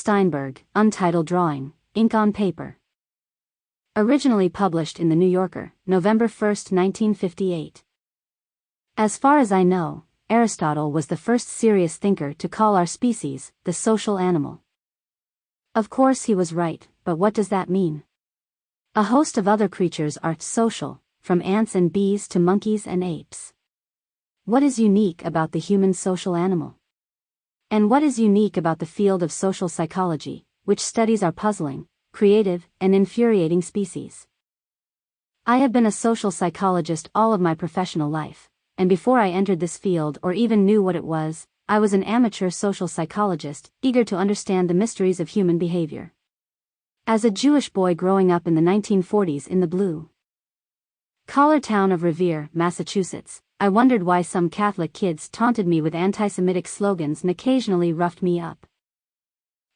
Steinberg, Untitled Drawing, Ink on Paper. Originally published in The New Yorker, November 1, 1958. As far as I know, Aristotle was the first serious thinker to call our species the social animal. Of course he was right, but what does that mean? A host of other creatures are social, from ants and bees to monkeys and apes. What is unique about the human social animal? And what is unique about the field of social psychology, which studies our puzzling, creative, and infuriating species? I have been a social psychologist all of my professional life, and before I entered this field or even knew what it was, I was an amateur social psychologist, eager to understand the mysteries of human behavior. As a Jewish boy growing up in the 1940s in the blue-collar town of Revere, Massachusetts, I wondered why some Catholic kids taunted me with anti-Semitic slogans and occasionally roughed me up.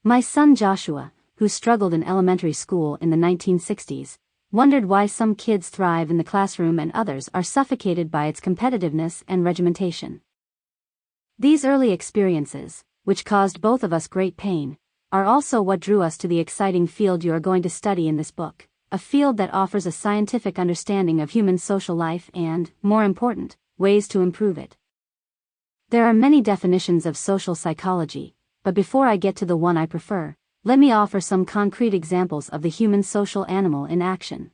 My son Joshua, who struggled in elementary school in the 1960s, wondered why some kids thrive in the classroom and others are suffocated by its competitiveness and regimentation. These early experiences, which caused both of us great pain, are also what drew us to the exciting field you are going to study in this book, a field that offers a scientific understanding of human social life and, more important, ways to improve it. There are many definitions of social psychology, but before I get to the one I prefer, let me offer some concrete examples of the human social animal in action.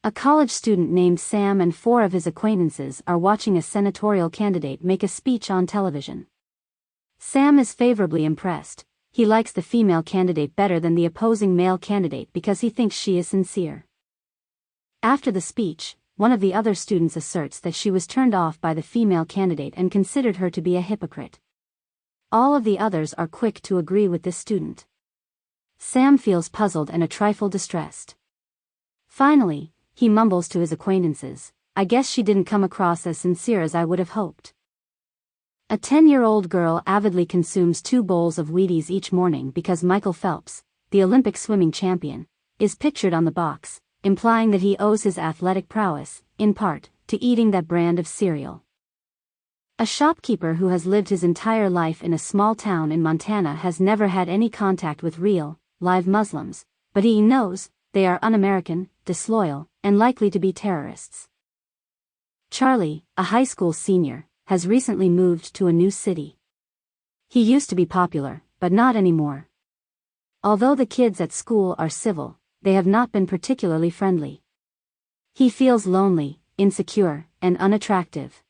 A college student named Sam and 4 of his acquaintances are watching a senatorial candidate make a speech on television. Sam is favorably impressed. He likes the female candidate better than the opposing male candidate because he thinks she is sincere. After the speech, one of the other students asserts that she was turned off by the female candidate and considered her to be a hypocrite. All of the others are quick to agree with this student. Sam feels puzzled and a trifle distressed. Finally, he mumbles to his acquaintances, "I guess she didn't come across as sincere as I would have hoped." A 10-year-old girl avidly consumes 2 bowls of Wheaties each morning because Michael Phelps, the Olympic swimming champion, is pictured on the box, implying that he owes his athletic prowess, in part, to eating that brand of cereal. A shopkeeper who has lived his entire life in a small town in Montana has never had any contact with real, live Muslims, but he knows they are un-American, disloyal, and likely to be terrorists. Charlie, a high school senior, has recently moved to a new city. He used to be popular, but not anymore. Although the kids at school are civil, they have not been particularly friendly. He feels lonely, insecure, and unattractive.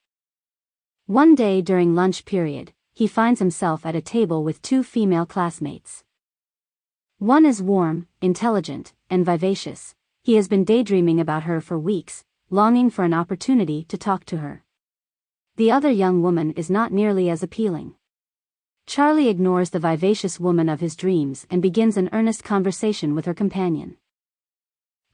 One day during lunch period, he finds himself at a table with 2 female classmates. One is warm, intelligent, and vivacious. He has been daydreaming about her for weeks, longing for an opportunity to talk to her. The other young woman is not nearly as appealing. Charlie ignores the vivacious woman of his dreams and begins an earnest conversation with her companion.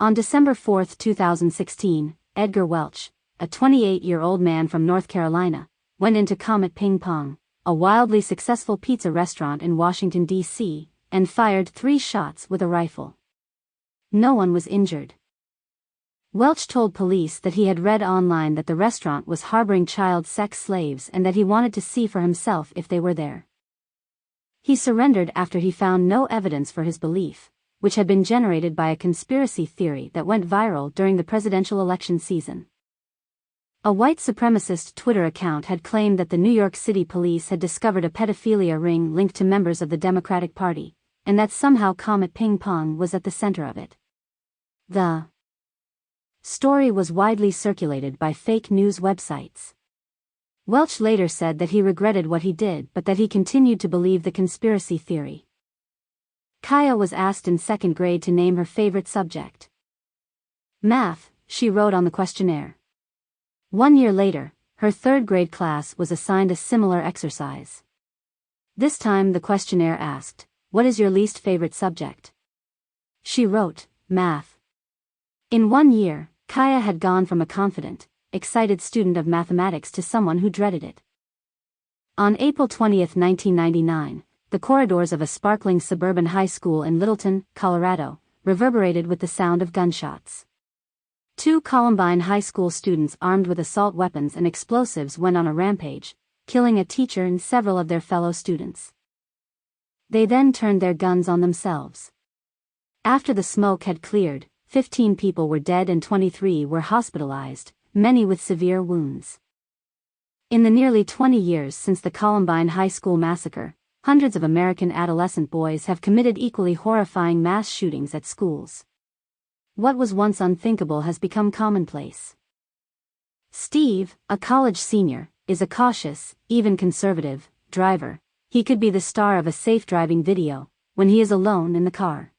On December 4, 2016, Edgar Welch, a 28-year-old man from North Carolina, went into Comet Ping Pong, a wildly successful pizza restaurant in Washington, D.C., and fired 3 shots with a rifle. No one was injured. Welch told police that he had read online that the restaurant was harboring child sex slaves and that he wanted to see for himself if they were there. He surrendered after he found no evidence for his belief, which had been generated by a conspiracy theory that went viral during the presidential election season. A white supremacist Twitter account had claimed that the New York City police had discovered a pedophilia ring linked to members of the Democratic Party, and that somehow Comet Ping Pong was at the center of it. The story was widely circulated by fake news websites. Welch later said that he regretted what he did but that he continued to believe the conspiracy theory. Kaya was asked in 2nd grade to name her favorite subject. Math, she wrote on the questionnaire. 1 year later, her 3rd grade class was assigned a similar exercise. This time the questionnaire asked, "What is your least favorite subject?" She wrote, "Math." In 1 year, Kaya had gone from a confident, excited student of mathematics to someone who dreaded it. On April 20, 1999, the corridors of a sparkling suburban high school in Littleton, Colorado, reverberated with the sound of gunshots. 2 Columbine High School students armed with assault weapons and explosives went on a rampage, killing a teacher and several of their fellow students. They then turned their guns on themselves. After the smoke had cleared, 15 people were dead and 23 were hospitalized, many with severe wounds. In the nearly 20 years since the Columbine High School massacre, hundreds of American adolescent boys have committed equally horrifying mass shootings at schools. What was once unthinkable has become commonplace. Steve, a college senior, is a cautious, even conservative, driver. He could be the star of a safe driving video, when he is alone in the car.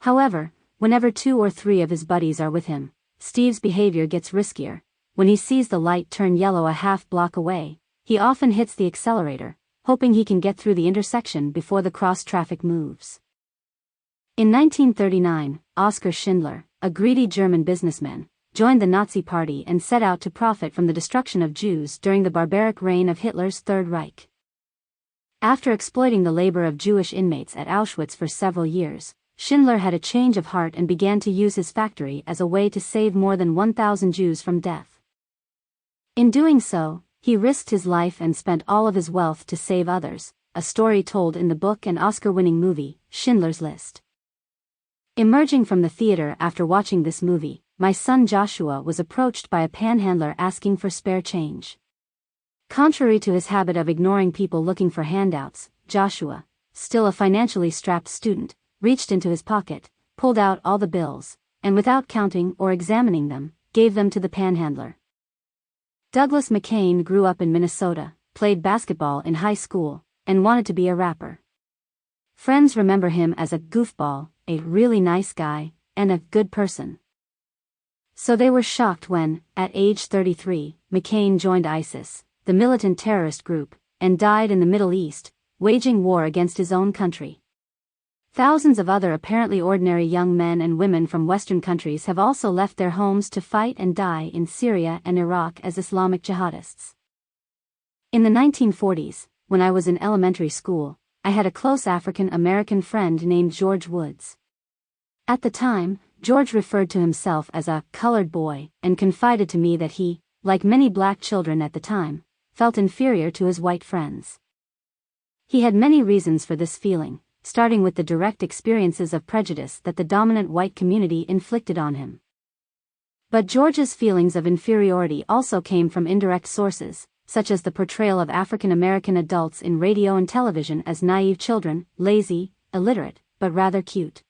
However, whenever 2 or 3 of his buddies are with him, Steve's behavior gets riskier. When he sees the light turn yellow a half block away, he often hits the accelerator, hoping he can get through the intersection before the cross-traffic moves. In 1939, Oskar Schindler, a greedy German businessman, joined the Nazi Party and set out to profit from the destruction of Jews during the barbaric reign of Hitler's Third Reich. After exploiting the labor of Jewish inmates at Auschwitz for several years, Schindler had a change of heart and began to use his factory as a way to save more than 1,000 Jews from death. In doing so, he risked his life and spent all of his wealth to save others, a story told in the book and Oscar-winning movie, Schindler's List. Emerging from the theater after watching this movie, my son Joshua was approached by a panhandler asking for spare change. Contrary to his habit of ignoring people looking for handouts, Joshua, still a financially strapped student, reached into his pocket, pulled out all the bills, and without counting or examining them, gave them to the panhandler. Douglas McCain grew up in Minnesota, played basketball in high school, and wanted to be a rapper. Friends remember him as a goofball, a really nice guy, and a good person. So they were shocked when, at age 33, McCain joined ISIS, the militant terrorist group, and died in the Middle East, waging war against his own country. Thousands of other apparently ordinary young men and women from Western countries have also left their homes to fight and die in Syria and Iraq as Islamic jihadists. In the 1940s, when I was in elementary school, I had a close African American friend named George Woods. At the time, George referred to himself as a colored boy and confided to me that he, like many black children at the time, felt inferior to his white friends. He had many reasons for this feeling, starting with the direct experiences of prejudice that the dominant white community inflicted on him. But George's feelings of inferiority also came from indirect sources, such as the portrayal of African American adults in radio and television as naive children, lazy, illiterate, but rather cute.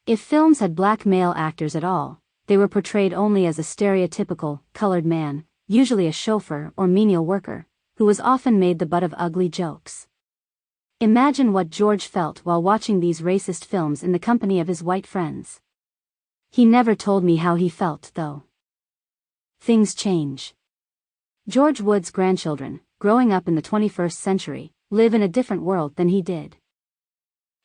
If films had black male actors at all, they were portrayed only as a stereotypical, colored man, usually a chauffeur or menial worker, who was often made the butt of ugly jokes. Imagine what George felt while watching these racist films in the company of his white friends. He never told me how he felt, though. Things change. George Wood's grandchildren, growing up in the 21st century, live in a different world than he did.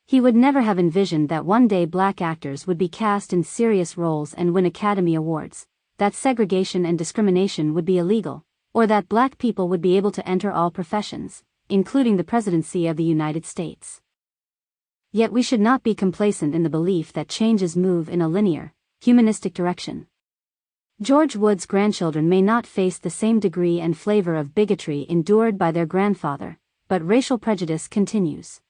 He would never have envisioned that one day black actors would be cast in serious roles and win Academy Awards, that segregation and discrimination would be illegal, or that black people would be able to enter all professions, including the presidency of the United States. Yet we should not be complacent in the belief that changes move in a linear, humanistic direction. George Wood's grandchildren may not face the same degree and flavor of bigotry endured by their grandfather, but racial prejudice continues.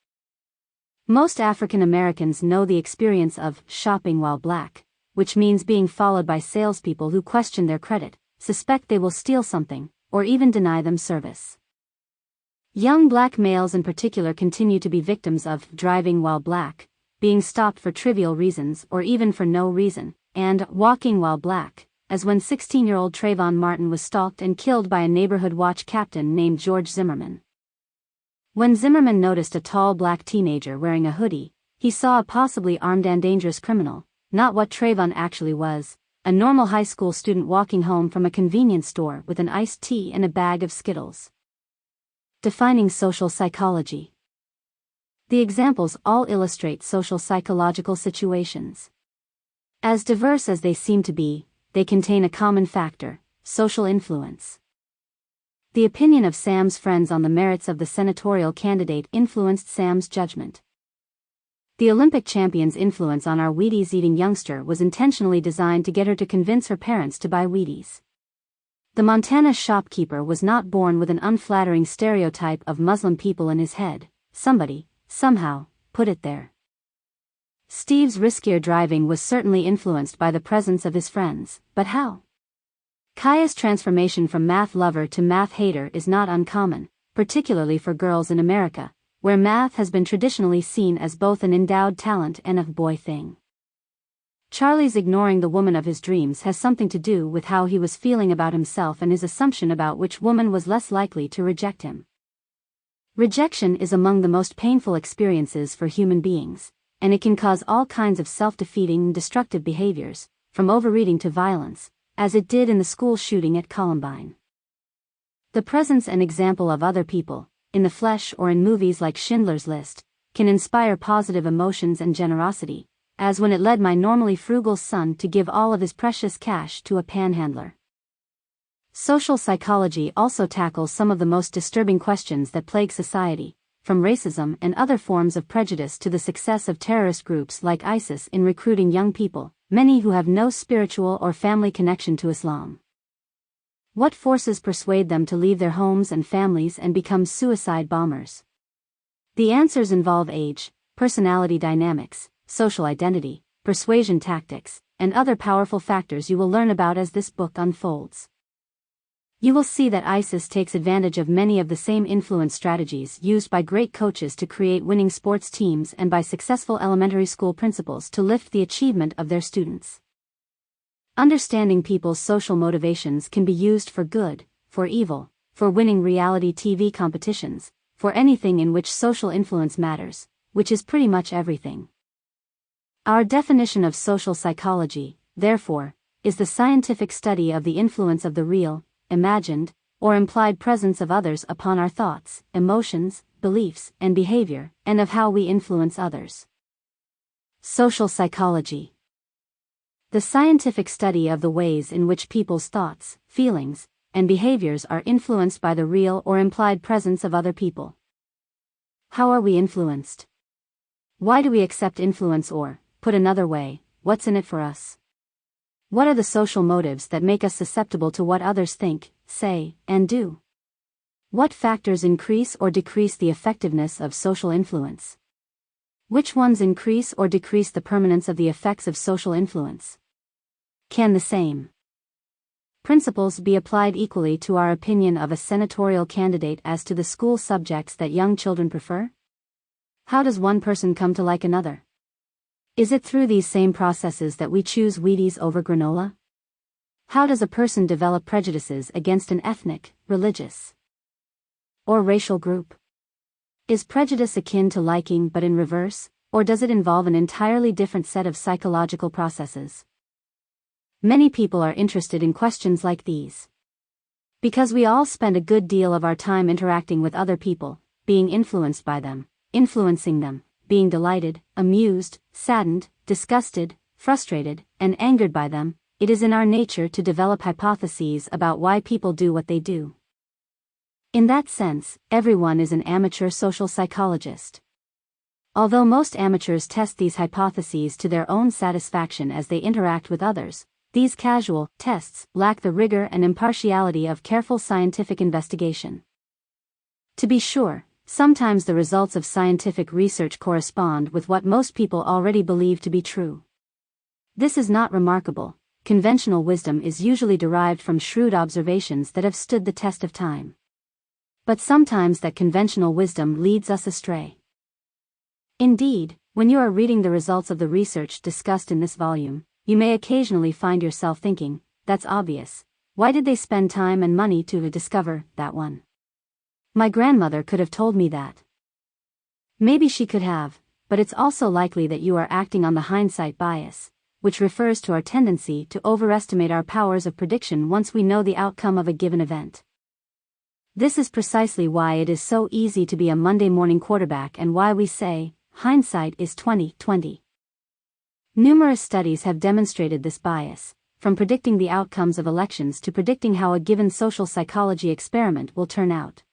Most African Americans know the experience of shopping while black, which means being followed by salespeople who question their credit, suspect they will steal something, or even deny them service. Young black males in particular continue to be victims of driving while black, being stopped for trivial reasons or even for no reason, and walking while black, as when 16-year-old Trayvon Martin was stalked and killed by a neighborhood watch captain named George Zimmerman. When Zimmerman noticed a tall black teenager wearing a hoodie, he saw a possibly armed and dangerous criminal, not what Trayvon actually was, a normal high school student walking home from a convenience store with an iced tea and a bag of Skittles. Defining social psychology. The examples all illustrate social psychological situations. As diverse as they seem to be, they contain a common factor: social influence. The opinion of Sam's friends on the merits of the senatorial candidate influenced Sam's judgment. The Olympic champion's influence on our Wheaties-eating youngster was intentionally designed to get her to convince her parents to buy Wheaties. The Montana shopkeeper was not born with an unflattering stereotype of Muslim people in his head. Somebody, somehow, put it there. Steve's riskier driving was certainly influenced by the presence of his friends, but how? Kaya's transformation from math lover to math hater is not uncommon, particularly for girls in America, where math has been traditionally seen as both an endowed talent and a boy thing. Charlie's ignoring the woman of his dreams has something to do with how he was feeling about himself and his assumption about which woman was less likely to reject him. Rejection is among the most painful experiences for human beings, and it can cause all kinds of self-defeating and destructive behaviors, from overeating to violence, as it did in the school shooting at Columbine. The presence and example of other people, in the flesh or in movies like Schindler's List, can inspire positive emotions and generosity, as when it led my normally frugal son to give all of his precious cash to a panhandler. Social psychology also tackles some of the most disturbing questions that plague society, from racism and other forms of prejudice to the success of terrorist groups like ISIS in recruiting young people, many who have no spiritual or family connection to Islam. What forces persuade them to leave their homes and families and become suicide bombers? The answers involve age, personality dynamics, social identity, persuasion tactics, and other powerful factors you will learn about as this book unfolds. You will see that ISIS takes advantage of many of the same influence strategies used by great coaches to create winning sports teams and by successful elementary school principals to lift the achievement of their students. Understanding people's social motivations can be used for good, for evil, for winning reality TV competitions, for anything in which social influence matters, which is pretty much everything. Our definition of social psychology, therefore, is the scientific study of the influence of the real, imagined, or implied presence of others upon our thoughts, emotions, beliefs, and behavior, and of how we influence others. Social psychology. The scientific study of the ways in which people's thoughts, feelings, and behaviors are influenced by the real or implied presence of other people. How are we influenced? Why do we accept influence, or, put another way, what's in it for us? What are the social motives that make us susceptible to what others think, say, and do? What factors increase or decrease the effectiveness of social influence? Which ones increase or decrease the permanence of the effects of social influence? Can the same principles be applied equally to our opinion of a senatorial candidate as to the school subjects that young children prefer? How does one person come to like another? Is it through these same processes that we choose Wheaties over granola? How does a person develop prejudices against an ethnic, religious, or racial group? Is prejudice akin to liking but in reverse, or does it involve an entirely different set of psychological processes? Many people are interested in questions like these because we all spend a good deal of our time interacting with other people, being influenced by them, influencing them, being delighted, amused, saddened, disgusted, frustrated, and angered by them. It is in our nature to develop hypotheses about why people do what they do. In that sense, everyone is an amateur social psychologist. Although most amateurs test these hypotheses to their own satisfaction as they interact with others, these casual tests lack the rigor and impartiality of careful scientific investigation. To be sure, sometimes the results of scientific research correspond with what most people already believe to be true. This is not remarkable. Conventional wisdom is usually derived from shrewd observations that have stood the test of time. But sometimes that conventional wisdom leads us astray. Indeed, when you are reading the results of the research discussed in this volume, you may occasionally find yourself thinking, that's obvious. Why did they spend time and money to discover that one? My grandmother could have told me that. Maybe she could have, but it's also likely that you are acting on the hindsight bias, which refers to our tendency to overestimate our powers of prediction once we know the outcome of a given event. This is precisely why it is so easy to be a Monday morning quarterback and why we say, hindsight is 20/20. Numerous studies have demonstrated this bias, from predicting the outcomes of elections to predicting how a given social psychology experiment will turn out.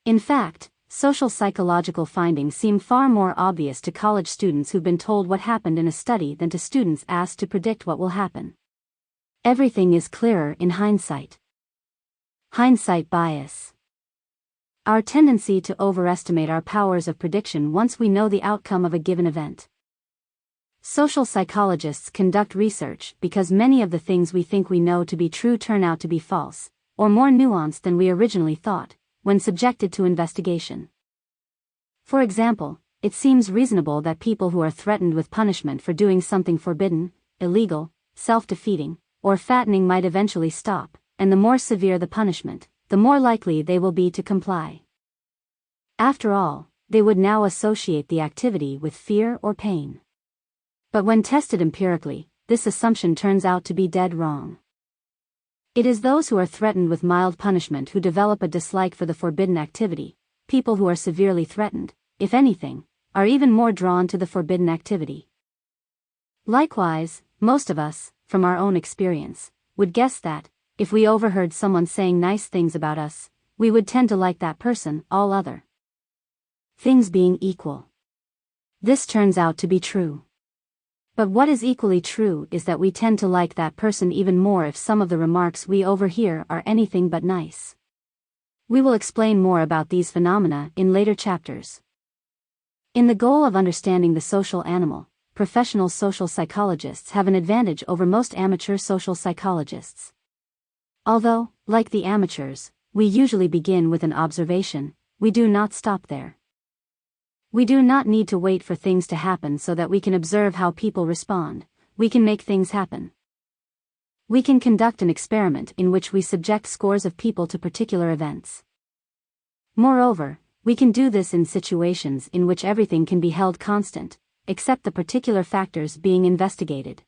In fact, social psychological findings seem far more obvious to college students who've been told what happened in a study than to students asked to predict what will happen. Everything is clearer in hindsight. Hindsight bias. our tendency to overestimate our powers of prediction once we know the outcome of a given event. Social psychologists conduct research because many of the things we think we know to be true turn out to be false, or more nuanced than we originally thought, when subjected to investigation. For example, it seems reasonable that people who are threatened with punishment for doing something forbidden, illegal, self-defeating, or fattening might eventually stop, and the more severe the punishment, the more likely they will be to comply. After all, they would now associate the activity with fear or pain. But when tested empirically, this assumption turns out to be dead wrong. It is those who are threatened with mild punishment who develop a dislike for the forbidden activity. People who are severely threatened, if anything, are even more drawn to the forbidden activity. Likewise, most of us, from our own experience, would guess that, if we overheard someone saying nice things about us, we would tend to like that person, all other things being equal. This turns out to be true. But what is equally true is that we tend to like that person even more if some of the remarks we overhear are anything but nice. We will explain more about these phenomena in later chapters. In the goal of understanding the social animal, professional social psychologists have an advantage over most amateur social psychologists. Although, like the amateurs, we usually begin with an observation, we do not stop there. We do not need to wait for things to happen so that we can observe how people respond. We can make things happen. We can conduct an experiment in which we subject scores of people to particular events. Moreover, we can do this in situations in which everything can be held constant, except the particular factors being investigated.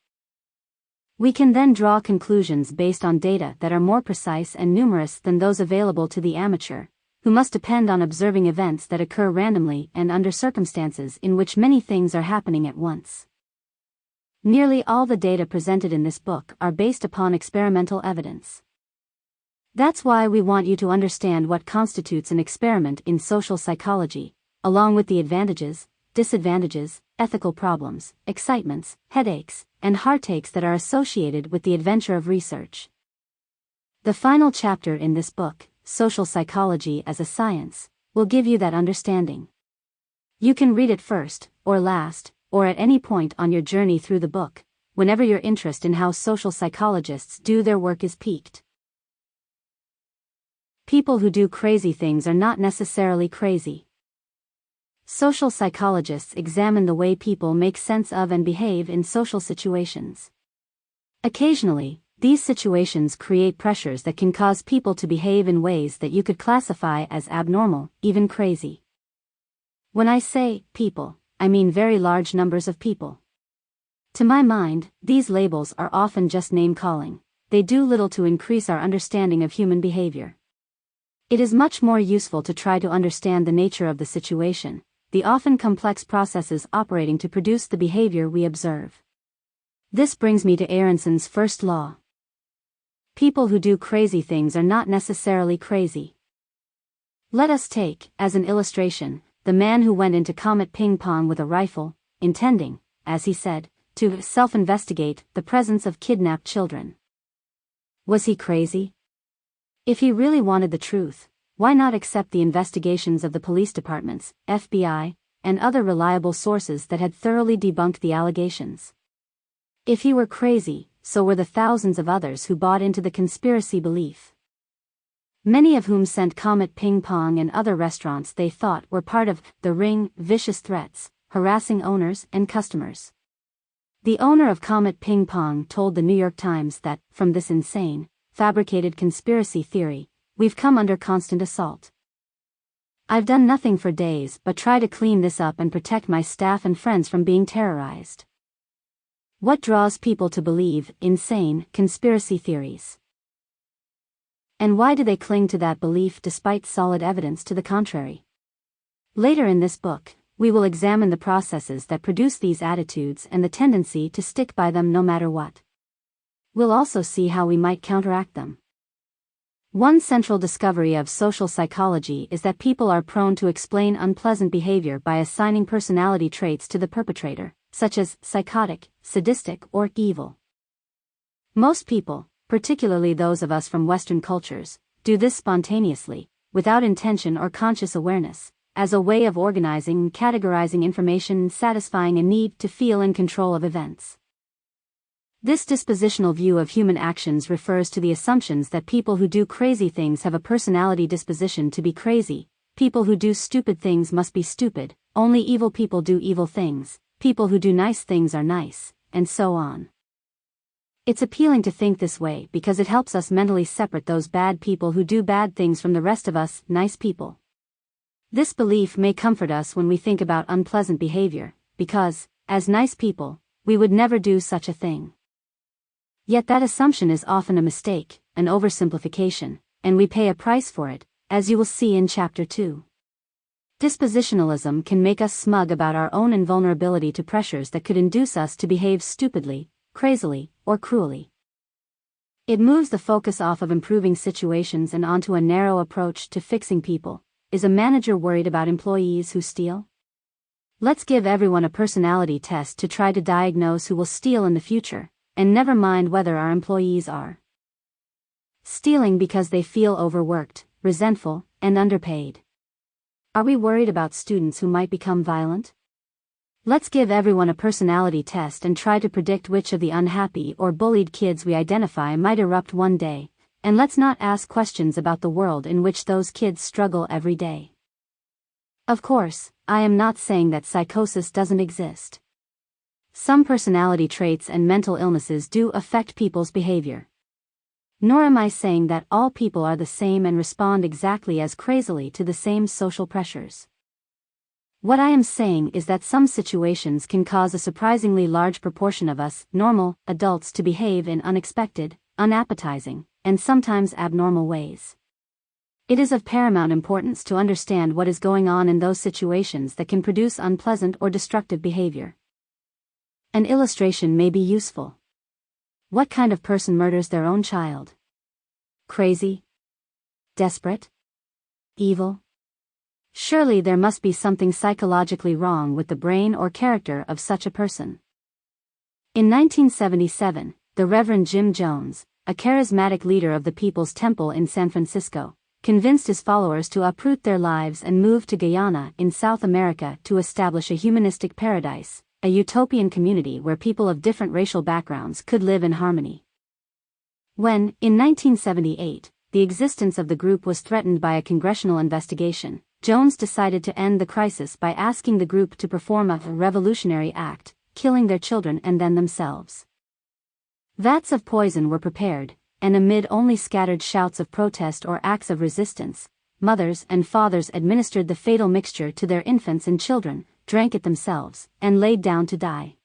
We can then draw conclusions based on data that are more precise and numerous than those available to the amateur, who must depend on observing events that occur randomly and under circumstances in which many things are happening at once. Nearly all the data presented in this book are based upon experimental evidence. That's why we want you to understand what constitutes an experiment in social psychology, along with the advantages, disadvantages, ethical problems, excitements, headaches, and heartaches that are associated with the adventure of research. The final chapter in this book, Social Psychology as a Science, will give you that understanding. You can read it first, or last, or at any point on your journey through the book, whenever your interest in how social psychologists do their work is piqued. People who do crazy things are not necessarily crazy. Social psychologists examine the way people make sense of and behave in social situations. Occasionally, these situations create pressures that can cause people to behave in ways that you could classify as abnormal, even crazy. When I say people, I mean very large numbers of people. To my mind, these labels are often just name-calling. They do little to increase our understanding of human behavior. It is much more useful to try to understand the nature of the situation, the often complex processes operating to produce the behavior we observe. This brings me to Aronson's first law. People who do crazy things are not necessarily crazy. Let us take, as an illustration, the man who went into Comet Ping Pong with a rifle, intending, as he said, to self-investigate the presence of kidnapped children. Was he crazy? If he really wanted the truth, why not accept the investigations of the police departments, FBI, and other reliable sources that had thoroughly debunked the allegations? If he were crazy, so were the thousands of others who bought into the conspiracy belief. Many of whom sent Comet Ping Pong and other restaurants they thought were part of the ring, vicious threats, harassing owners and customers. The owner of Comet Ping Pong told the New York Times that, from this insane, fabricated conspiracy theory, we've come under constant assault. I've done nothing for days but try to clean this up and protect my staff and friends from being terrorized. What draws people to believe insane conspiracy theories? And why do they cling to that belief despite solid evidence to the contrary? Later in this book, we will examine the processes that produce these attitudes and the tendency to stick by them no matter what. We'll also see how we might counteract them. One central discovery of social psychology is that people are prone to explain unpleasant behavior by assigning personality traits to the perpetrator, such as psychotic, sadistic, or evil. Most people, particularly those of us from Western cultures, do this spontaneously, without intention or conscious awareness, as a way of organizing and categorizing information and satisfying a need to feel in control of events. This dispositional view of human actions refers to the assumptions that people who do crazy things have a personality disposition to be crazy, people who do stupid things must be stupid, only evil people do evil things, people who do nice things are nice, and so on. It's appealing to think this way because it helps us mentally separate those bad people who do bad things from the rest of us, nice people. This belief may comfort us when we think about unpleasant behavior, because, as nice people, we would never do such a thing. Yet that assumption is often a mistake, an oversimplification, and we pay a price for it, as you will see in Chapter 2. Dispositionalism can make us smug about our own invulnerability to pressures that could induce us to behave stupidly, crazily, or cruelly. It moves the focus off of improving situations and onto a narrow approach to fixing people. Is a manager worried about employees who steal? Let's give everyone a personality test to try to diagnose who will steal in the future, and never mind whether our employees are stealing because they feel overworked, resentful, and underpaid. Are we worried about students who might become violent? Let's give everyone a personality test and try to predict which of the unhappy or bullied kids we identify might erupt one day, and let's not ask questions about the world in which those kids struggle every day. Of course, I am not saying that psychosis doesn't exist. Some personality traits and mental illnesses do affect people's behavior. Nor am I saying that all people are the same and respond exactly as crazily to the same social pressures. What I am saying is that some situations can cause a surprisingly large proportion of us, normal, adults to behave in unexpected, unappetizing, and sometimes abnormal ways. It is of paramount importance to understand what is going on in those situations that can produce unpleasant or destructive behavior. An illustration may be useful. What kind of person murders their own child? Crazy? Desperate? Evil? Surely there must be something psychologically wrong with the brain or character of such a person. In 1977, the Reverend Jim Jones, a charismatic leader of the People's Temple in San Francisco, convinced his followers to uproot their lives and move to Guyana in South America to establish a humanistic paradise, a utopian community where people of different racial backgrounds could live in harmony. When, in 1978, the existence of the group was threatened by a congressional investigation, Jones decided to end the crisis by asking the group to perform a revolutionary act, killing their children and then themselves. Vats of poison were prepared, and amid only scattered shouts of protest or acts of resistance, mothers and fathers administered the fatal mixture to their infants and children, drank it themselves, and laid down to die.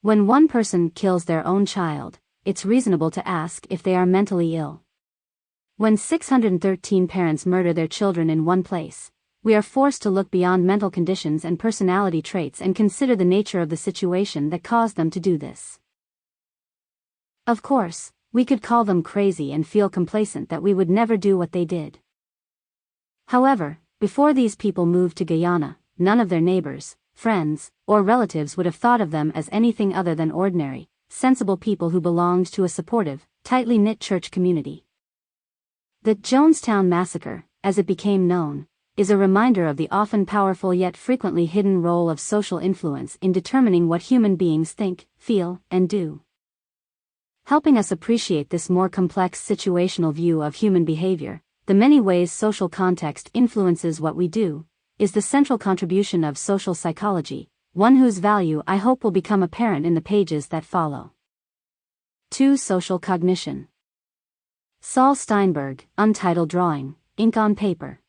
When one person kills their own child, it's reasonable to ask if they are mentally ill. When 613 parents murder their children in one place, we are forced to look beyond mental conditions and personality traits and consider the nature of the situation that caused them to do this. Of course, we could call them crazy and feel complacent that we would never do what they did. However, before these people moved to Guyana, none of their neighbors, friends, or relatives would have thought of them as anything other than ordinary, sensible people who belonged to a supportive, tightly knit church community. The Jonestown Massacre, as it became known, is a reminder of the often powerful yet frequently hidden role of social influence in determining what human beings think, feel, and do. Helping us appreciate this more complex situational view of human behavior, the many ways social context influences what we do, is the central contribution of social psychology, one whose value I hope will become apparent in the pages that follow. 2. Social cognition. Saul Steinberg, Untitled Drawing, Ink on Paper.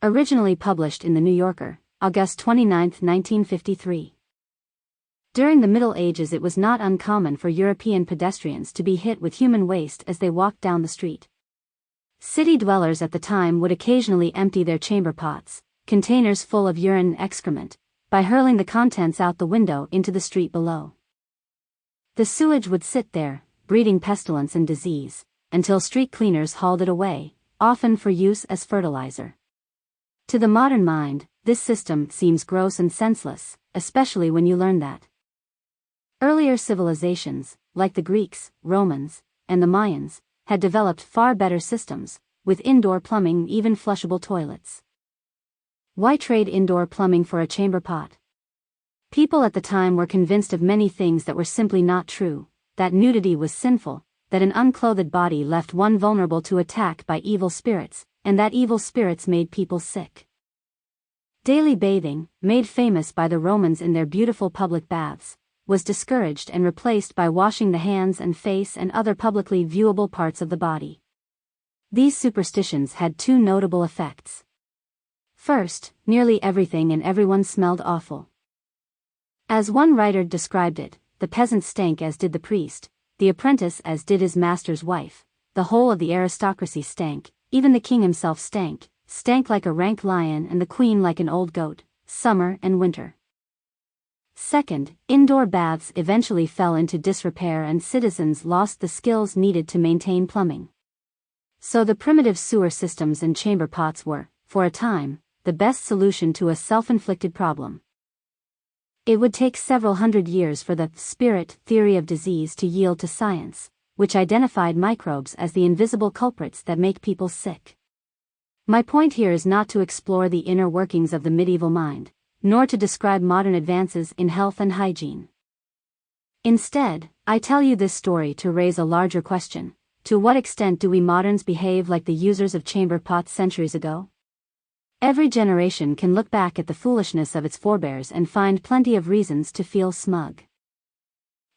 Originally published in The New Yorker, August 29, 1953. During the Middle Ages it was not uncommon for European pedestrians to be hit with human waste as they walked down the street. City dwellers at the time would occasionally empty their chamber pots, containers full of urine and excrement, by hurling the contents out the window into the street below. The sewage would sit there, breeding pestilence and disease, until street cleaners hauled it away, often for use as fertilizer. To the modern mind, this system seems gross and senseless, especially when you learn that earlier civilizations, like the Greeks, Romans, and the Mayans, had developed far better systems, with indoor plumbing, even flushable toilets. Why trade indoor plumbing for a chamber pot? People at the time were convinced of many things that were simply not true, that nudity was sinful, that an unclothed body left one vulnerable to attack by evil spirits, and that evil spirits made people sick. Daily bathing, made famous by the Romans in their beautiful public baths, was discouraged and replaced by washing the hands and face and other publicly viewable parts of the body. These superstitions had two notable effects. First, nearly everything and everyone smelled awful. As one writer described it, the peasant stank as did the priest, the apprentice as did his master's wife, the whole of the aristocracy stank, even the king himself stank like a rank lion and the queen like an old goat, summer and winter. Second, indoor baths eventually fell into disrepair and citizens lost the skills needed to maintain plumbing. So the primitive sewer systems and chamber pots were, for a time, the best solution to a self-inflicted problem. It would take several hundred years for the spirit theory of disease to yield to science, which identified microbes as the invisible culprits that make people sick. My point here is not to explore the inner workings of the medieval mind, nor to describe modern advances in health and hygiene. Instead, I tell you this story to raise a larger question: to what extent do we moderns behave like the users of chamber pots centuries ago? Every generation can look back at the foolishness of its forebears and find plenty of reasons to feel smug.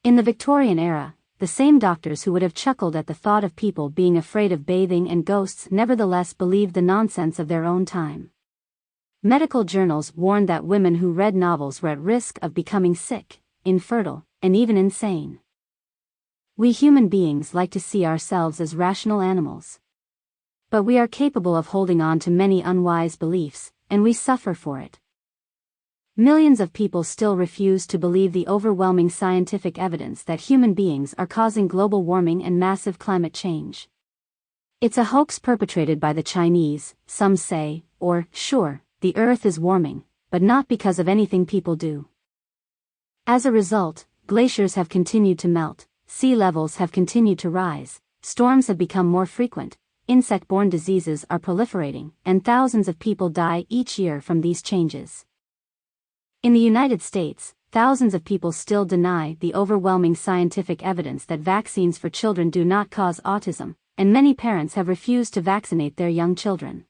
In the Victorian era, the same doctors who would have chuckled at the thought of people being afraid of bathing and ghosts nevertheless believed the nonsense of their own time. Medical journals warned that women who read novels were at risk of becoming sick, infertile, and even insane. We human beings like to see ourselves as rational animals. But we are capable of holding on to many unwise beliefs, and we suffer for it. Millions of people still refuse to believe the overwhelming scientific evidence that human beings are causing global warming and massive climate change. It's a hoax perpetrated by the Chinese, some say, or, sure, the Earth is warming, but not because of anything people do. As a result, glaciers have continued to melt, sea levels have continued to rise, storms have become more frequent, insect-borne diseases are proliferating, and thousands of people die each year from these changes. In the United States, thousands of people still deny the overwhelming scientific evidence that vaccines for children do not cause autism, and many parents have refused to vaccinate their young children.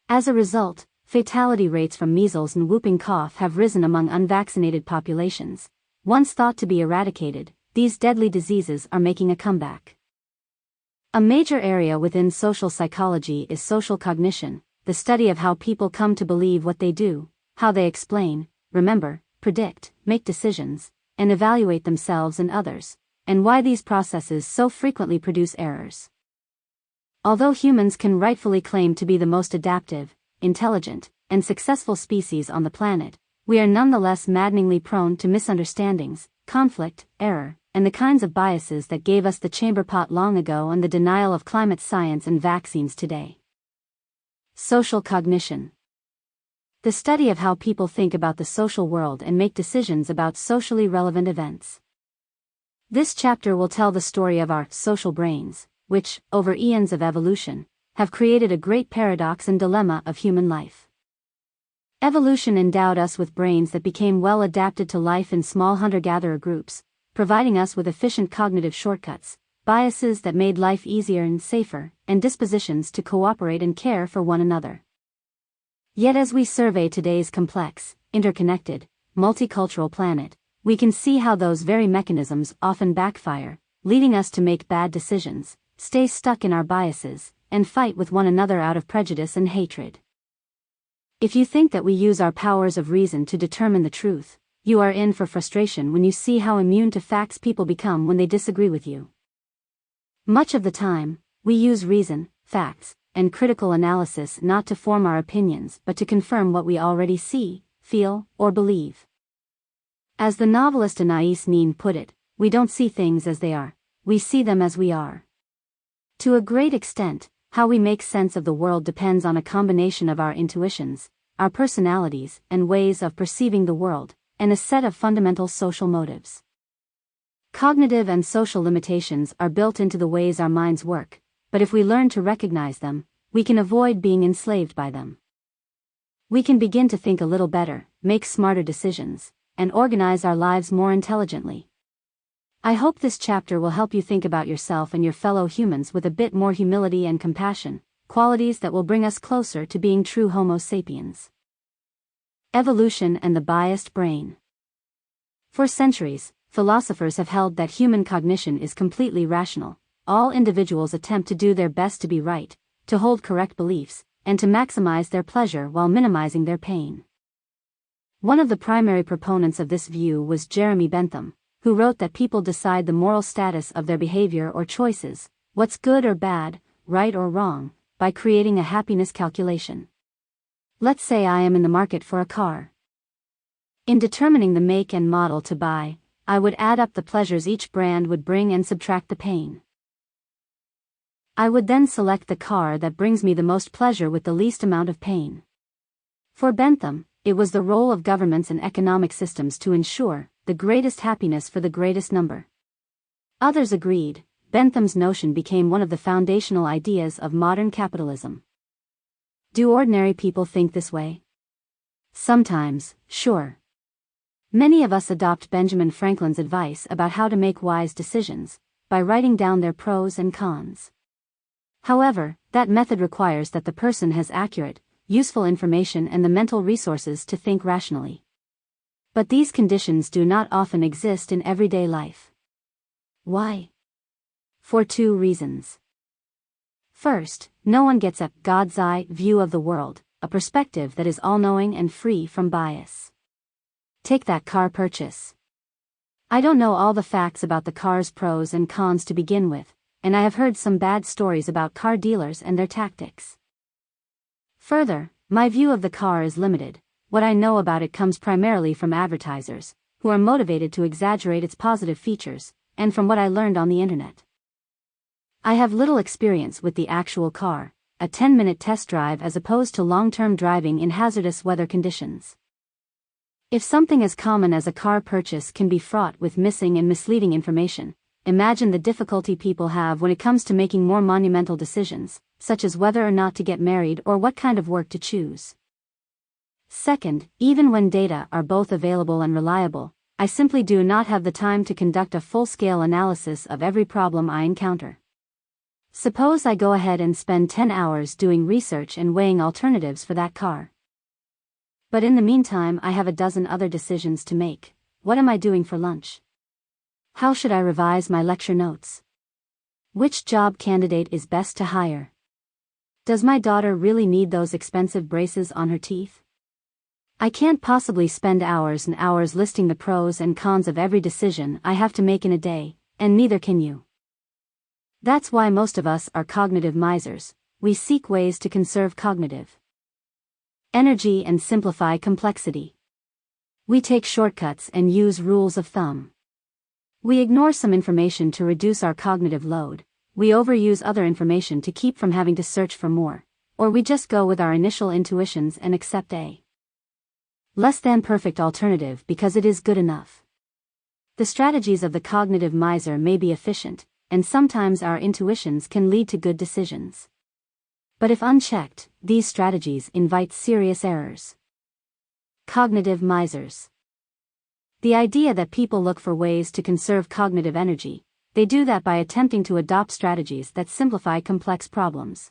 As a result, fatality rates from measles and whooping cough have risen among unvaccinated populations. Once thought to be eradicated, these deadly diseases are making a comeback. A major area within social psychology is social cognition, the study of how people come to believe what they do, how they explain, remember, predict, make decisions, and evaluate themselves and others, and why these processes so frequently produce errors. Although humans can rightfully claim to be the most adaptive, intelligent, and successful species on the planet, we are nonetheless maddeningly prone to misunderstandings, conflict, error, and the kinds of biases that gave us the chamber pot long ago and the denial of climate science and vaccines today. Social cognition. The study of how people think about the social world and make decisions about socially relevant events. This chapter will tell the story of our social brains, which, over eons of evolution, have created a great paradox and dilemma of human life. Evolution endowed us with brains that became well adapted to life in small hunter-gatherer groups, providing us with efficient cognitive shortcuts, biases that made life easier and safer, and dispositions to cooperate and care for one another. Yet as we survey today's complex, interconnected, multicultural planet, we can see how those very mechanisms often backfire, leading us to make bad decisions, stay stuck in our biases, and fight with one another out of prejudice and hatred. If you think that we use our powers of reason to determine the truth, you are in for frustration when you see how immune to facts people become when they disagree with you. Much of the time, we use reason, facts, and critical analysis not to form our opinions but to confirm what we already see, feel, or believe. As the novelist Anais Nin put it, we don't see things as they are, we see them as we are. To a great extent, how we make sense of the world depends on a combination of our intuitions, our personalities and ways of perceiving the world, and a set of fundamental social motives. Cognitive and social limitations are built into the ways our minds work, but if we learn to recognize them, we can avoid being enslaved by them. We can begin to think a little better, make smarter decisions, and organize our lives more intelligently. I hope this chapter will help you think about yourself and your fellow humans with a bit more humility and compassion, qualities that will bring us closer to being true Homo sapiens. Evolution and the biased brain. For centuries, philosophers have held that human cognition is completely rational. All individuals attempt to do their best to be right, to hold correct beliefs, and to maximize their pleasure while minimizing their pain. One of the primary proponents of this view was Jeremy Bentham, who wrote that people decide the moral status of their behavior or choices, what's good or bad, right or wrong, by creating a happiness calculation. Let's say I am in the market for a car. In determining the make and model to buy, I would add up the pleasures each brand would bring and subtract the pain. I would then select the car that brings me the most pleasure with the least amount of pain. For Bentham, it was the role of governments and economic systems to ensure the greatest happiness for the greatest number. Others agreed. Bentham's notion became one of the foundational ideas of modern capitalism. Do ordinary people think this way? Sometimes, sure. Many of us adopt Benjamin Franklin's advice about how to make wise decisions, by writing down their pros and cons. However, that method requires that the person has accurate, useful information and the mental resources to think rationally. But these conditions do not often exist in everyday life. Why? For two reasons. First, no one gets a God's eye view of the world, a perspective that is all-knowing and free from bias. Take that car purchase. I don't know all the facts about the car's pros and cons to begin with, and I have heard some bad stories about car dealers and their tactics. Further, my view of the car is limited. What I know about it comes primarily from advertisers, who are motivated to exaggerate its positive features, and from what I learned on the internet. I have little experience with the actual car, a 10-minute test drive as opposed to long-term driving in hazardous weather conditions. If something as common as a car purchase can be fraught with missing and misleading information, imagine the difficulty people have when it comes to making more monumental decisions, such as whether or not to get married or what kind of work to choose. Second, even when data are both available and reliable, I simply do not have the time to conduct a full-scale analysis of every problem I encounter. Suppose I go ahead and spend 10 hours doing research and weighing alternatives for that car. But in the meantime I have a dozen other decisions to make. What am I doing for lunch? How should I revise my lecture notes? Which job candidate is best to hire? Does my daughter really need those expensive braces on her teeth? I can't possibly spend hours and hours listing the pros and cons of every decision I have to make in a day, and neither can you. That's why most of us are cognitive misers. We seek ways to conserve cognitive energy and simplify complexity. We take shortcuts and use rules of thumb. We ignore some information to reduce our cognitive load, we overuse other information to keep from having to search for more, or we just go with our initial intuitions and accept a less than perfect alternative because it is good enough. The strategies of the cognitive miser may be efficient, and sometimes our intuitions can lead to good decisions. But if unchecked, these strategies invite serious errors. Cognitive misers. The idea that people look for ways to conserve cognitive energy, they do that by attempting to adopt strategies that simplify complex problems.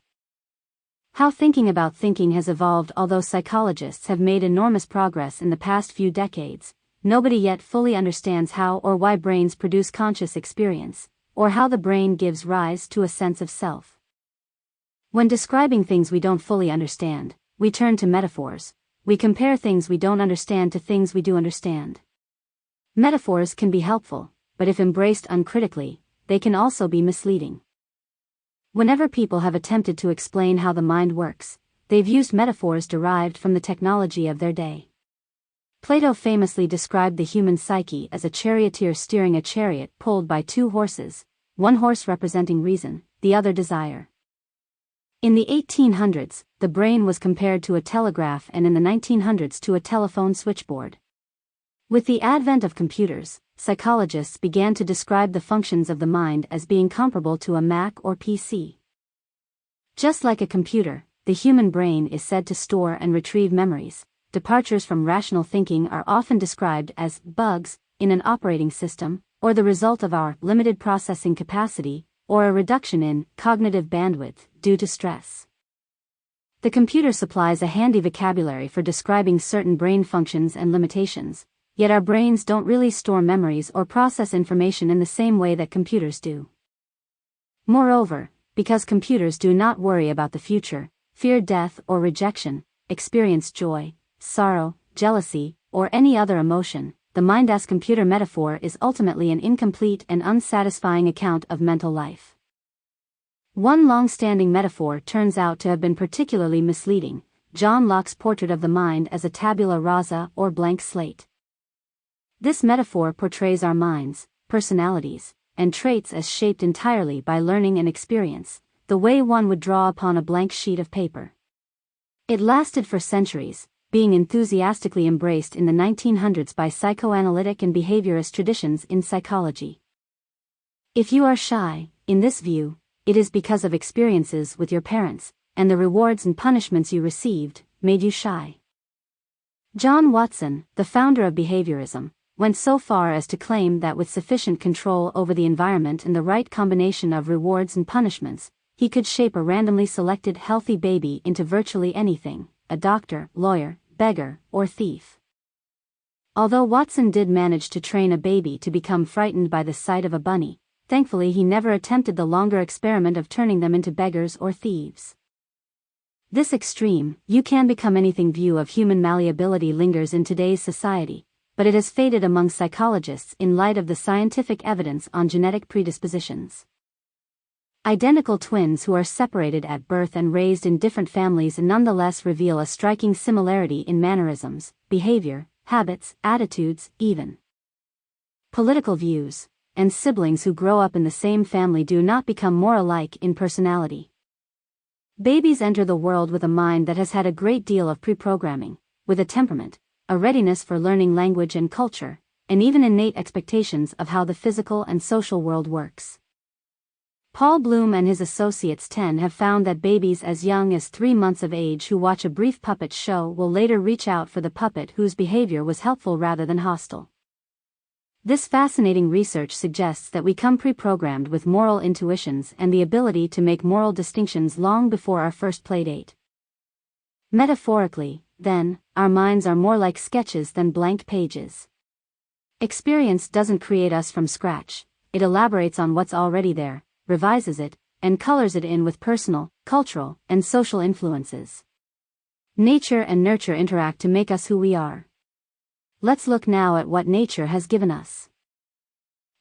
How thinking about thinking has evolved. Although psychologists have made enormous progress in the past few decades, nobody yet fully understands how or why brains produce conscious experience, or how the brain gives rise to a sense of self. When describing things we don't fully understand, we turn to metaphors. We compare things we don't understand to things we do understand. Metaphors can be helpful, but if embraced uncritically, they can also be misleading. Whenever people have attempted to explain how the mind works, they've used metaphors derived from the technology of their day. Plato famously described the human psyche as a charioteer steering a chariot pulled by two horses, one horse representing reason, the other desire. In the 1800s, the brain was compared to a telegraph, and in the 1900s to a telephone switchboard. With the advent of computers, psychologists began to describe the functions of the mind as being comparable to a Mac or PC. Just like a computer, the human brain is said to store and retrieve memories. Departures from rational thinking are often described as bugs in an operating system, or the result of our limited processing capacity, or a reduction in cognitive bandwidth due to stress. The computer supplies a handy vocabulary for describing certain brain functions and limitations, yet our brains don't really store memories or process information in the same way that computers do. Moreover, because computers do not worry about the future, fear death or rejection, experience joy, sorrow, jealousy, or any other emotion, the mind-as-computer metaphor is ultimately an incomplete and unsatisfying account of mental life. One long-standing metaphor turns out to have been particularly misleading: John Locke's portrait of the mind as a tabula rasa or blank slate. This metaphor portrays our minds, personalities, and traits as shaped entirely by learning and experience, the way one would draw upon a blank sheet of paper. It lasted for centuries, being enthusiastically embraced in the 1900s by psychoanalytic and behaviorist traditions in psychology. If you are shy, in this view, it is because of experiences with your parents, and the rewards and punishments you received, made you shy. John Watson, the founder of behaviorism, went so far as to claim that with sufficient control over the environment and the right combination of rewards and punishments, he could shape a randomly selected healthy baby into virtually anything: a doctor, lawyer, beggar, or thief. Although Watson did manage to train a baby to become frightened by the sight of a bunny, thankfully he never attempted the longer experiment of turning them into beggars or thieves. This extreme, you can become anything view of human malleability lingers in today's society, but it has faded among psychologists in light of the scientific evidence on genetic predispositions. Identical twins who are separated at birth and raised in different families nonetheless reveal a striking similarity in mannerisms, behavior, habits, attitudes, even political views, and siblings who grow up in the same family do not become more alike in personality. Babies enter the world with a mind that has had a great deal of pre-programming, with a temperament, a readiness for learning language and culture, and even innate expectations of how the physical and social world works. Paul Bloom and his associates 10 have found that babies as young as 3 months of age who watch a brief puppet show will later reach out for the puppet whose behavior was helpful rather than hostile. This fascinating research suggests that we come pre-programmed with moral intuitions and the ability to make moral distinctions long before our first playdate. Metaphorically, then, our minds are more like sketches than blank pages. Experience doesn't create us from scratch, it elaborates on what's already there, revises it, and colors it in with personal, cultural, and social influences. Nature and nurture interact to make us who we are. Let's look now at what nature has given us.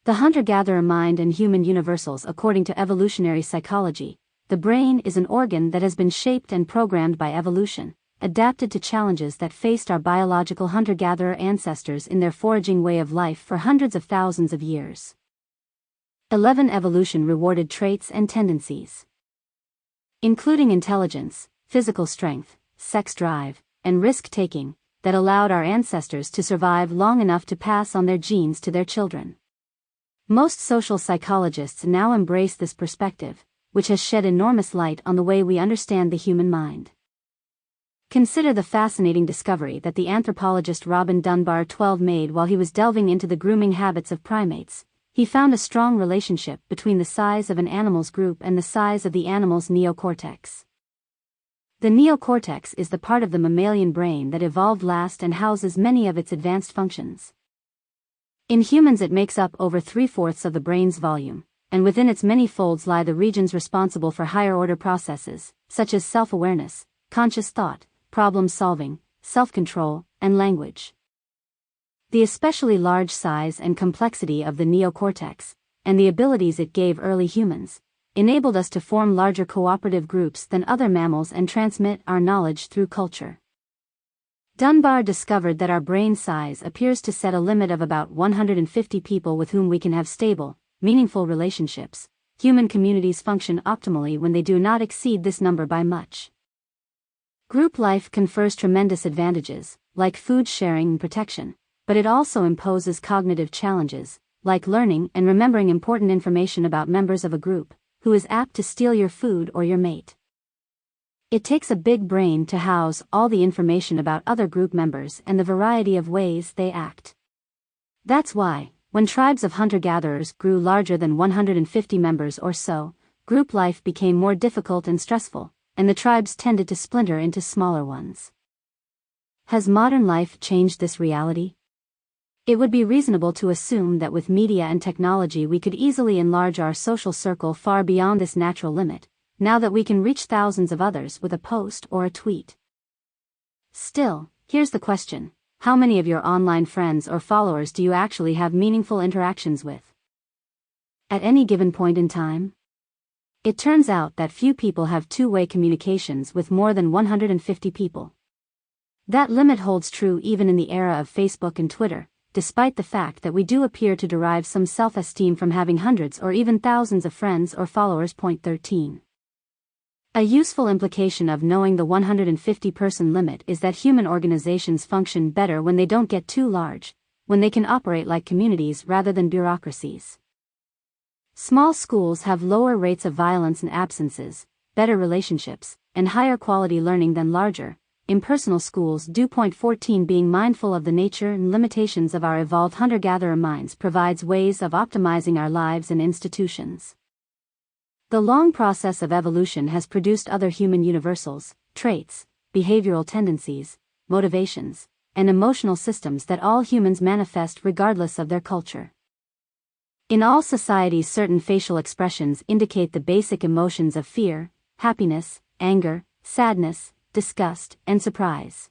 The hunter-gatherer mind and human universals. According to evolutionary psychology, the brain is an organ that has been shaped and programmed by evolution, adapted to challenges that faced our biological hunter-gatherer ancestors in their foraging way of life for hundreds of thousands of years. 11 Evolution rewarded traits and tendencies, including intelligence, physical strength, sex drive, and risk-taking, that allowed our ancestors to survive long enough to pass on their genes to their children. Most social psychologists now embrace this perspective, which has shed enormous light on the way we understand the human mind. Consider the fascinating discovery that the anthropologist Robin Dunbar 12 made while he was delving into the grooming habits of primates. He found a strong relationship between the size of an animal's group and the size of the animal's neocortex. The neocortex is the part of the mammalian brain that evolved last and houses many of its advanced functions. In humans it makes up over 3/4 of the brain's volume, and within its many folds lie the regions responsible for higher-order processes, such as self-awareness, conscious thought, problem-solving, self-control, and language. The especially large size and complexity of the neocortex, and the abilities it gave early humans, enabled us to form larger cooperative groups than other mammals and transmit our knowledge through culture. Dunbar discovered that our brain size appears to set a limit of about 150 people with whom we can have stable, meaningful relationships. Human communities function optimally when they do not exceed this number by much. Group life confers tremendous advantages, like food sharing and protection, but it also imposes cognitive challenges, like learning and remembering important information about members of a group, who is apt to steal your food or your mate. It takes a big brain to house all the information about other group members and the variety of ways they act. That's why, when tribes of hunter-gatherers grew larger than 150 members or so, group life became more difficult and stressful, and the tribes tended to splinter into smaller ones. Has modern life changed this reality? It would be reasonable to assume that with media and technology we could easily enlarge our social circle far beyond this natural limit, now that we can reach thousands of others with a post or a tweet. Still, here's the question: how many of your online friends or followers do you actually have meaningful interactions with? At any given point in time? It turns out that few people have two-way communications with more than 150 people. That limit holds true even in the era of Facebook and Twitter, despite the fact that we do appear to derive some self-esteem from having hundreds or even thousands of friends or followers. Point 13. A useful implication of knowing the 150-person limit is that human organizations function better when they don't get too large, when they can operate like communities rather than bureaucracies. Small schools have lower rates of violence and absences, better relationships, and higher quality learning than larger, impersonal schools do. Point 14. Being mindful of the nature and limitations of our evolved hunter-gatherer minds provides ways of optimizing our lives and institutions. The long process of evolution has produced other human universals, traits, behavioral tendencies, motivations, and emotional systems that all humans manifest regardless of their culture. In all societies, certain facial expressions indicate the basic emotions of fear, happiness, anger, sadness, disgust, and surprise.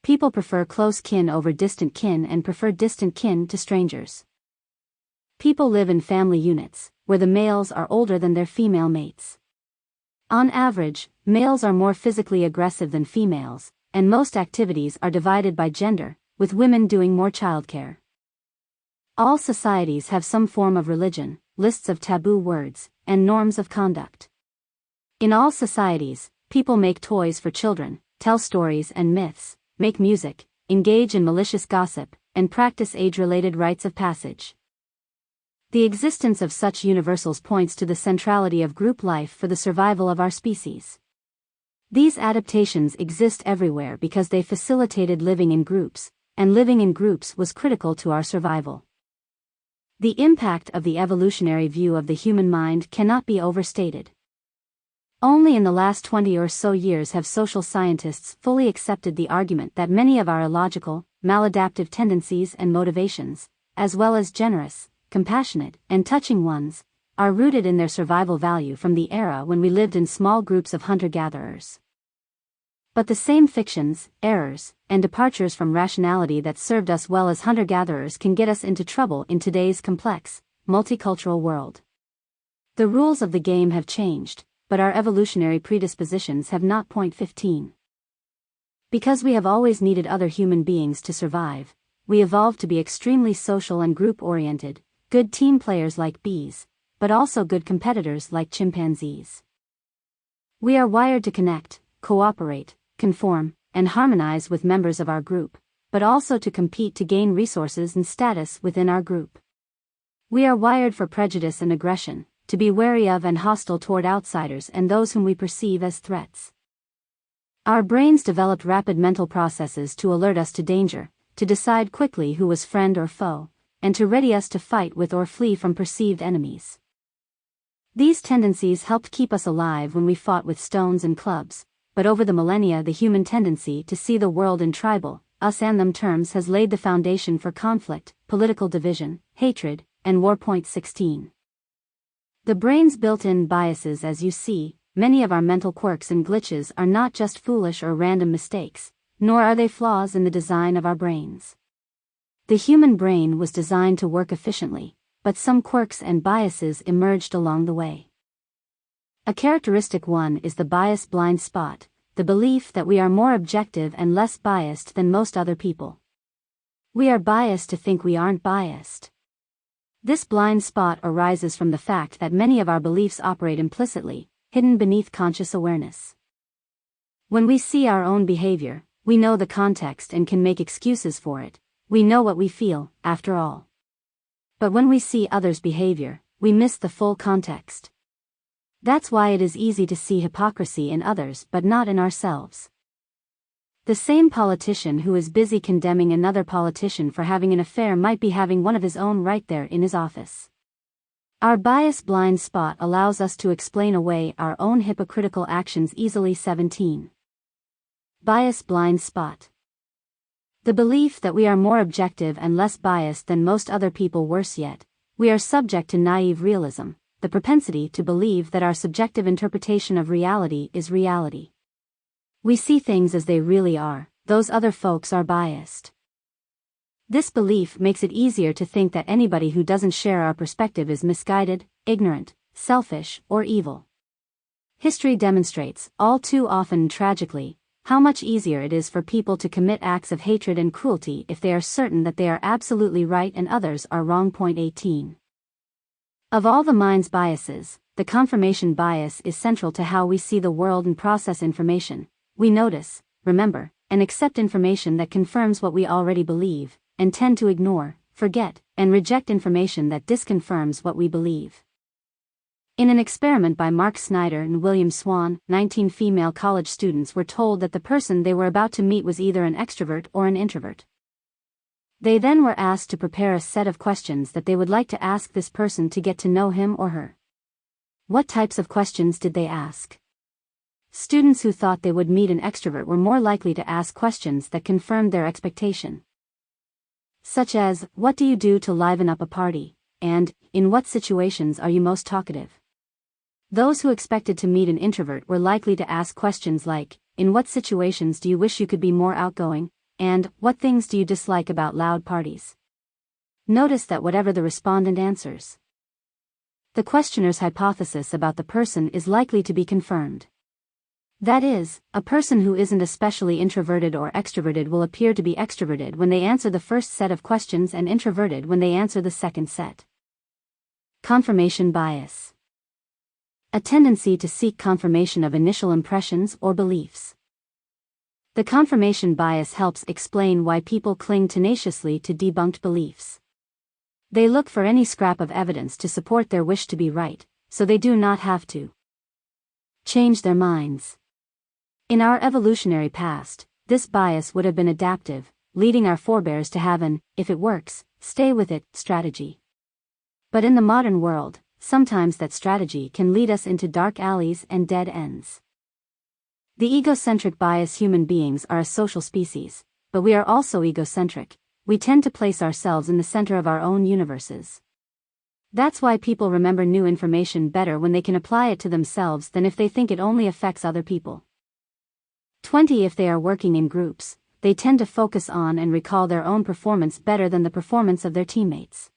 People prefer close kin over distant kin and prefer distant kin to strangers. People live in family units, where the males are older than their female mates. On average, males are more physically aggressive than females, and most activities are divided by gender, with women doing more childcare. All societies have some form of religion, lists of taboo words, and norms of conduct. In all societies, people make toys for children, tell stories and myths, make music, engage in malicious gossip, and practice age-related rites of passage. The existence of such universals points to the centrality of group life for the survival of our species. These adaptations exist everywhere because they facilitated living in groups, and living in groups was critical to our survival. The impact of the evolutionary view of the human mind cannot be overstated. Only in the last 20 or so years have social scientists fully accepted the argument that many of our illogical, maladaptive tendencies and motivations, as well as generous, compassionate, and touching ones, are rooted in their survival value from the era when we lived in small groups of hunter-gatherers. But the same fictions, errors, and departures from rationality that served us well as hunter-gatherers can get us into trouble in today's complex, multicultural world. The rules of the game have changed, but our evolutionary predispositions have not. Point 15. Because we have always needed other human beings to survive, we evolved to be extremely social and group-oriented, good team players like bees, but also good competitors like chimpanzees. We are wired to connect, cooperate, conform, and harmonize with members of our group, but also to compete to gain resources and status within our group. We are wired for prejudice and aggression, to be wary of and hostile toward outsiders and those whom we perceive as threats. Our brains developed rapid mental processes to alert us to danger, to decide quickly who was friend or foe, and to ready us to fight with or flee from perceived enemies. These tendencies helped keep us alive when we fought with stones and clubs, but over the millennia the human tendency to see the world in tribal, us and them terms has laid the foundation for conflict, political division, hatred, and war. Point 16. The brain's built-in biases. As you see, many of our mental quirks and glitches are not just foolish or random mistakes, nor are they flaws in the design of our brains. The human brain was designed to work efficiently, but some quirks and biases emerged along the way. A characteristic one is the bias blind spot, the belief that we are more objective and less biased than most other people. We are biased to think we aren't biased. This blind spot arises from the fact that many of our beliefs operate implicitly, hidden beneath conscious awareness. When we see our own behavior, we know the context and can make excuses for it. We know what we feel, after all. But when we see others' behavior, we miss the full context. That's why it is easy to see hypocrisy in others but not in ourselves. The same politician who is busy condemning another politician for having an affair might be having one of his own right there in his office. Our bias blind spot allows us to explain away our own hypocritical actions easily. 17. Bias blind spot. The belief that we are more objective and less biased than most other people. Worse yet, we are subject to naive realism, the propensity to believe that our subjective interpretation of reality is reality. We see things as they really are, those other folks are biased. This belief makes it easier to think that anybody who doesn't share our perspective is misguided, ignorant, selfish, or evil. History demonstrates, all too often and tragically, how much easier it is for people to commit acts of hatred and cruelty if they are certain that they are absolutely right and others are wrong. 18. Of all the mind's biases, the confirmation bias is central to how we see the world and process information. We notice, remember, and accept information that confirms what we already believe, and tend to ignore, forget, and reject information that disconfirms what we believe. In an experiment by Mark Snyder and William Swan, 19 female college students were told that the person they were about to meet was either an extrovert or an introvert. They then were asked to prepare a set of questions that they would like to ask this person to get to know him or her. What types of questions did they ask? Students who thought they would meet an extrovert were more likely to ask questions that confirmed their expectation. Such as, what do you do to liven up a party? And, in what situations are you most talkative? Those who expected to meet an introvert were likely to ask questions like, in what situations do you wish you could be more outgoing? And, what things do you dislike about loud parties? Notice that whatever the respondent answers, the questioner's hypothesis about the person is likely to be confirmed. That is, a person who isn't especially introverted or extroverted will appear to be extroverted when they answer the first set of questions and introverted when they answer the second set. Confirmation bias. A tendency to seek confirmation of initial impressions or beliefs. The confirmation bias helps explain why people cling tenaciously to debunked beliefs. They look for any scrap of evidence to support their wish to be right, so they do not have to change their minds. In our evolutionary past, this bias would have been adaptive, leading our forebears to have an, if it works, stay with it, strategy. But in the modern world, sometimes that strategy can lead us into dark alleys and dead ends. The egocentric bias. Human beings are a social species, but we are also egocentric. We tend to place ourselves in the center of our own universes. That's why people remember new information better when they can apply it to themselves than if they think it only affects other people. 20. If they are working in groups, they tend to focus on and recall their own performance better than the performance of their teammates.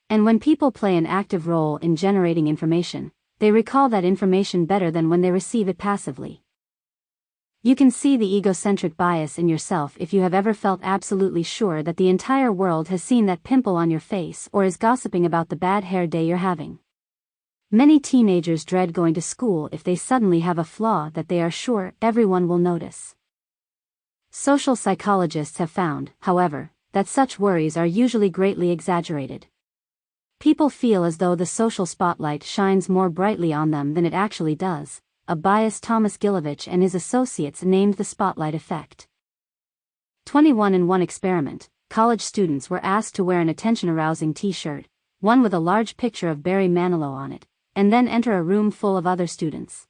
And when people play an active role in generating information, they recall that information better than when they receive it passively. You can see the egocentric bias in yourself if you have ever felt absolutely sure that the entire world has seen that pimple on your face or is gossiping about the bad hair day you're having. Many teenagers dread going to school if they suddenly have a flaw that they are sure everyone will notice. Social psychologists have found, however, that such worries are usually greatly exaggerated. People feel as though the social spotlight shines more brightly on them than it actually does. A biased Thomas Gilovich and his associates named the spotlight effect. 21. In one experiment, college students were asked to wear an attention-arousing t-shirt, one with a large picture of Barry Manilow on it, and then enter a room full of other students.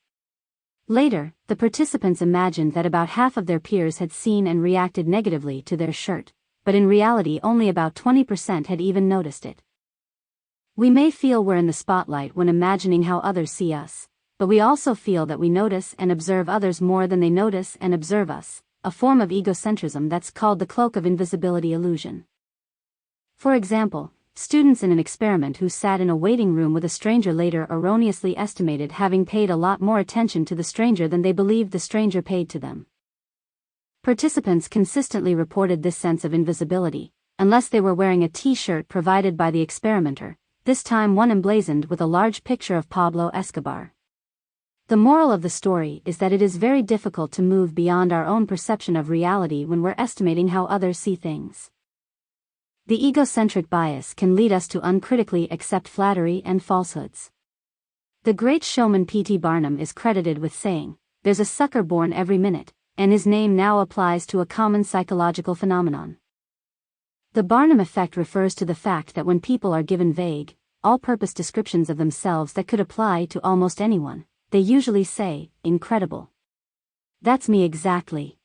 Later, the participants imagined that about half of their peers had seen and reacted negatively to their shirt, but in reality only about 20% had even noticed it. We may feel we're in the spotlight when imagining how others see us, but we also feel that we notice and observe others more than they notice and observe us, a form of egocentrism that's called the cloak of invisibility illusion. For example, students in an experiment who sat in a waiting room with a stranger later erroneously estimated having paid a lot more attention to the stranger than they believed the stranger paid to them. Participants consistently reported this sense of invisibility, unless they were wearing a t-shirt provided by the experimenter, this time one emblazoned with a large picture of Pablo Escobar. The moral of the story is that it is very difficult to move beyond our own perception of reality when we're estimating how others see things. The egocentric bias can lead us to uncritically accept flattery and falsehoods. The great showman P.T. Barnum is credited with saying, "There's a sucker born every minute," and his name now applies to a common psychological phenomenon. The Barnum effect refers to the fact that when people are given vague, all-purpose descriptions of themselves that could apply to almost anyone, they usually say, "Incredible. That's me exactly."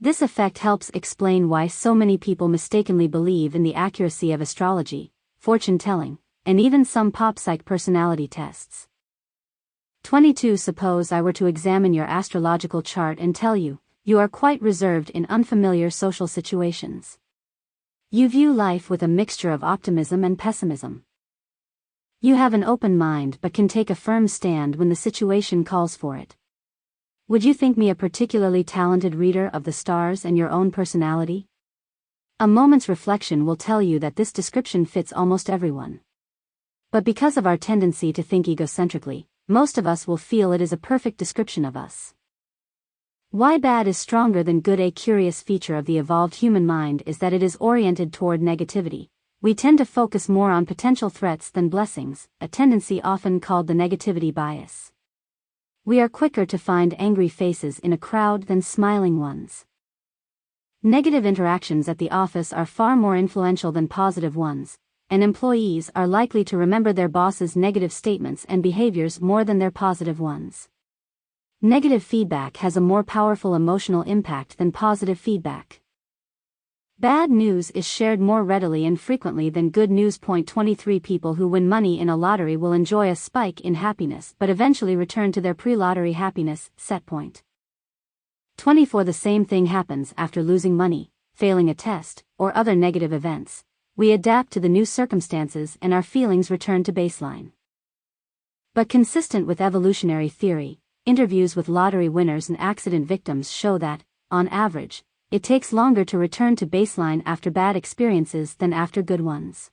This effect helps explain why so many people mistakenly believe in the accuracy of astrology, fortune-telling, and even some pop-psych personality tests. 22. Suppose I were to examine your astrological chart and tell you, you are quite reserved in unfamiliar social situations. You view life with a mixture of optimism and pessimism. You have an open mind but can take a firm stand when the situation calls for it. Would you think me a particularly talented reader of the stars and your own personality? A moment's reflection will tell you that this description fits almost everyone. But because of our tendency to think egocentrically, most of us will feel it is a perfect description of us. Why bad is stronger than good? A curious feature of the evolved human mind is that it is oriented toward negativity. We tend to focus more on potential threats than blessings, a tendency often called the negativity bias. We are quicker to find angry faces in a crowd than smiling ones. Negative interactions at the office are far more influential than positive ones, and employees are likely to remember their boss's negative statements and behaviors more than their positive ones. Negative feedback has a more powerful emotional impact than positive feedback. Bad news is shared more readily and frequently than good news. 23 People who win money in a lottery will enjoy a spike in happiness but eventually return to their pre-lottery happiness set point. 24 The same thing happens after losing money, failing a test, or other negative events. We adapt to the new circumstances and our feelings return to baseline. But consistent with evolutionary theory, interviews with lottery winners and accident victims show that, on average, it takes longer to return to baseline after bad experiences than after good ones.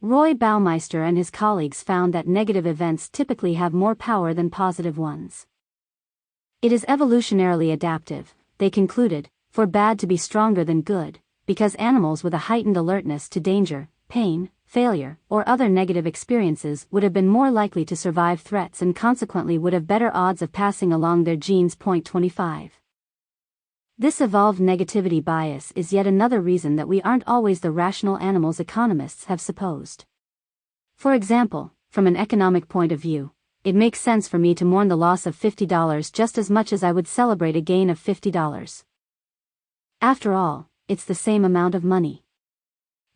Roy Baumeister and his colleagues found that negative events typically have more power than positive ones. It is evolutionarily adaptive, they concluded, for bad to be stronger than good, because animals with a heightened alertness to danger, pain, failure, or other negative experiences would have been more likely to survive threats and consequently would have better odds of passing along their genes. 25. This evolved negativity bias is yet another reason that we aren't always the rational animals economists have supposed. For example, from an economic point of view, it makes sense for me to mourn the loss of $50 just as much as I would celebrate a gain of $50. After all, it's the same amount of money.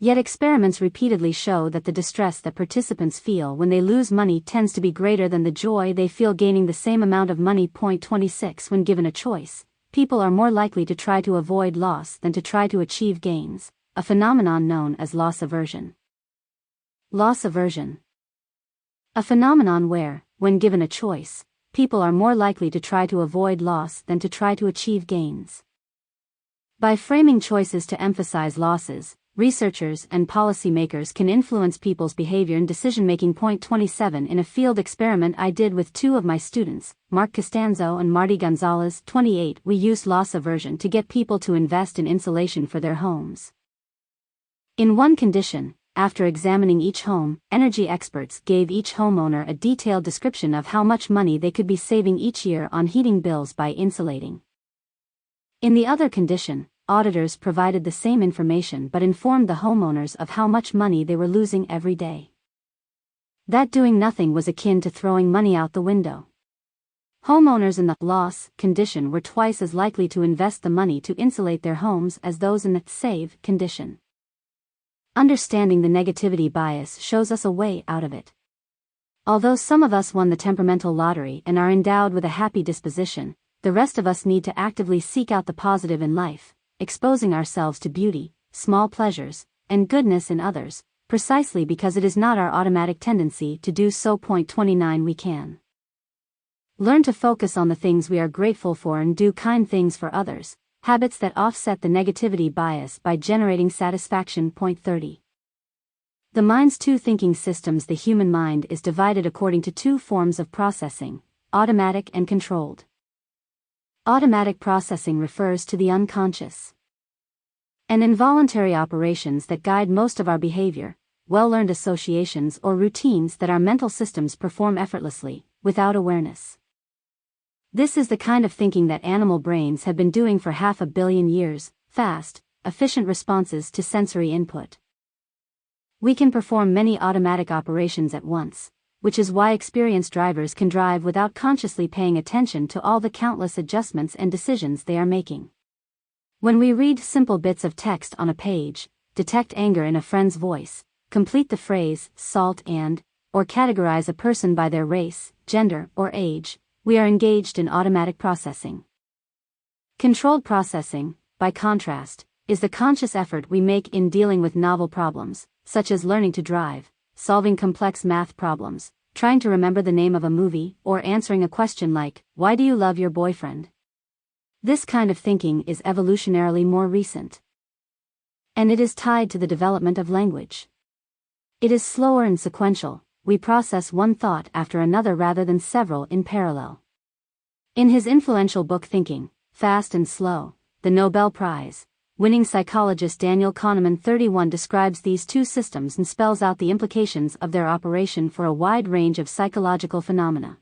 Yet experiments repeatedly show that the distress that participants feel when they lose money tends to be greater than the joy they feel gaining the same amount of money. 26 When given a choice, people are more likely to try to avoid loss than to try to achieve gains, a phenomenon known as loss aversion. Loss aversion. A phenomenon where, when given a choice, people are more likely to try to avoid loss than to try to achieve gains. By framing choices to emphasize losses, researchers and policymakers can influence people's behavior and decision-making. 27 In a field experiment I did with two of my students, Mark Costanzo and Marty Gonzalez, 28, we used loss aversion to get people to invest in insulation for their homes. In one condition, after examining each home, energy experts gave each homeowner a detailed description of how much money they could be saving each year on heating bills by insulating. In the other condition, auditors provided the same information but informed the homeowners of how much money they were losing every day. That doing nothing was akin to throwing money out the window. Homeowners in the loss condition were twice as likely to invest the money to insulate their homes as those in the save condition. Understanding the negativity bias shows us a way out of it. Although some of us won the temperamental lottery and are endowed with a happy disposition, the rest of us need to actively seek out the positive in life, exposing ourselves to beauty, small pleasures, and goodness in others, precisely because it is not our automatic tendency to do so. 29 We can learn to focus on the things we are grateful for and do kind things for others, habits that offset the negativity bias by generating satisfaction. 30 The mind's two thinking systems. The human mind is divided according to two forms of processing, automatic and controlled. Automatic processing refers to the unconscious and involuntary operations that guide most of our behavior, well-learned associations or routines that our mental systems perform effortlessly, without awareness. This is the kind of thinking that animal brains have been doing for 500 million years, fast, efficient responses to sensory input. We can perform many automatic operations at once, which is why experienced drivers can drive without consciously paying attention to all the countless adjustments and decisions they are making. When we read simple bits of text on a page, detect anger in a friend's voice, complete the phrase, salt and, or categorize a person by their race, gender, or age, we are engaged in automatic processing. Controlled processing, by contrast, is the conscious effort we make in dealing with novel problems, such as learning to drive, solving complex math problems, trying to remember the name of a movie, or answering a question like, "Why do you love your boyfriend?" This kind of thinking is evolutionarily more recent. And it is tied to the development of language. It is slower and sequential, we process one thought after another rather than several in parallel. In his influential book Thinking, Fast and Slow, the Nobel Prize-winning psychologist Daniel Kahneman 31 describes these two systems and spells out the implications of their operation for a wide range of psychological phenomena.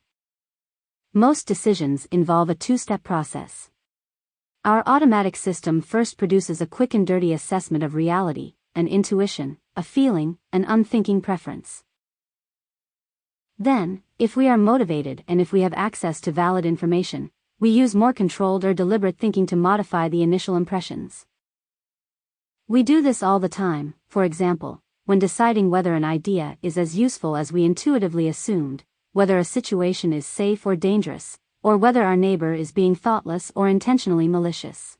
Most decisions involve a two-step process. Our automatic system first produces a quick and dirty assessment of reality, an intuition, a feeling, an unthinking preference. Then, if we are motivated and if we have access to valid information, we use more controlled or deliberate thinking to modify the initial impressions. We do this all the time, for example, when deciding whether an idea is as useful as we intuitively assumed, whether a situation is safe or dangerous, or whether our neighbor is being thoughtless or intentionally malicious.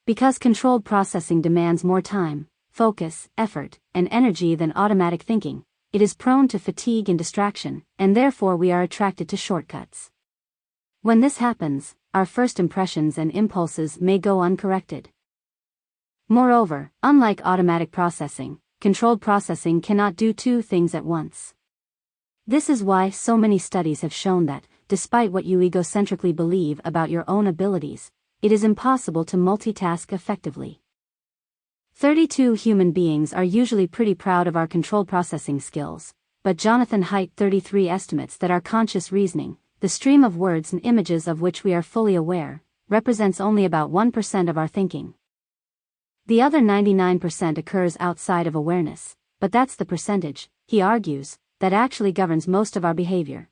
Because controlled processing demands more time, focus, effort, and energy than automatic thinking, it is prone to fatigue and distraction, and therefore we are attracted to shortcuts. When this happens, our first impressions and impulses may go uncorrected. Moreover, unlike automatic processing, controlled processing cannot do two things at once. This is why so many studies have shown that, despite what you egocentrically believe about your own abilities, it is impossible to multitask effectively. 32 human beings are usually pretty proud of our controlled processing skills, but Jonathan Haidt 33 estimates that our conscious reasoning, the stream of words and images of which we are fully aware, represents only about 1% of our thinking. The other 99% occurs outside of awareness, but that's the percentage, he argues, that actually governs most of our behavior.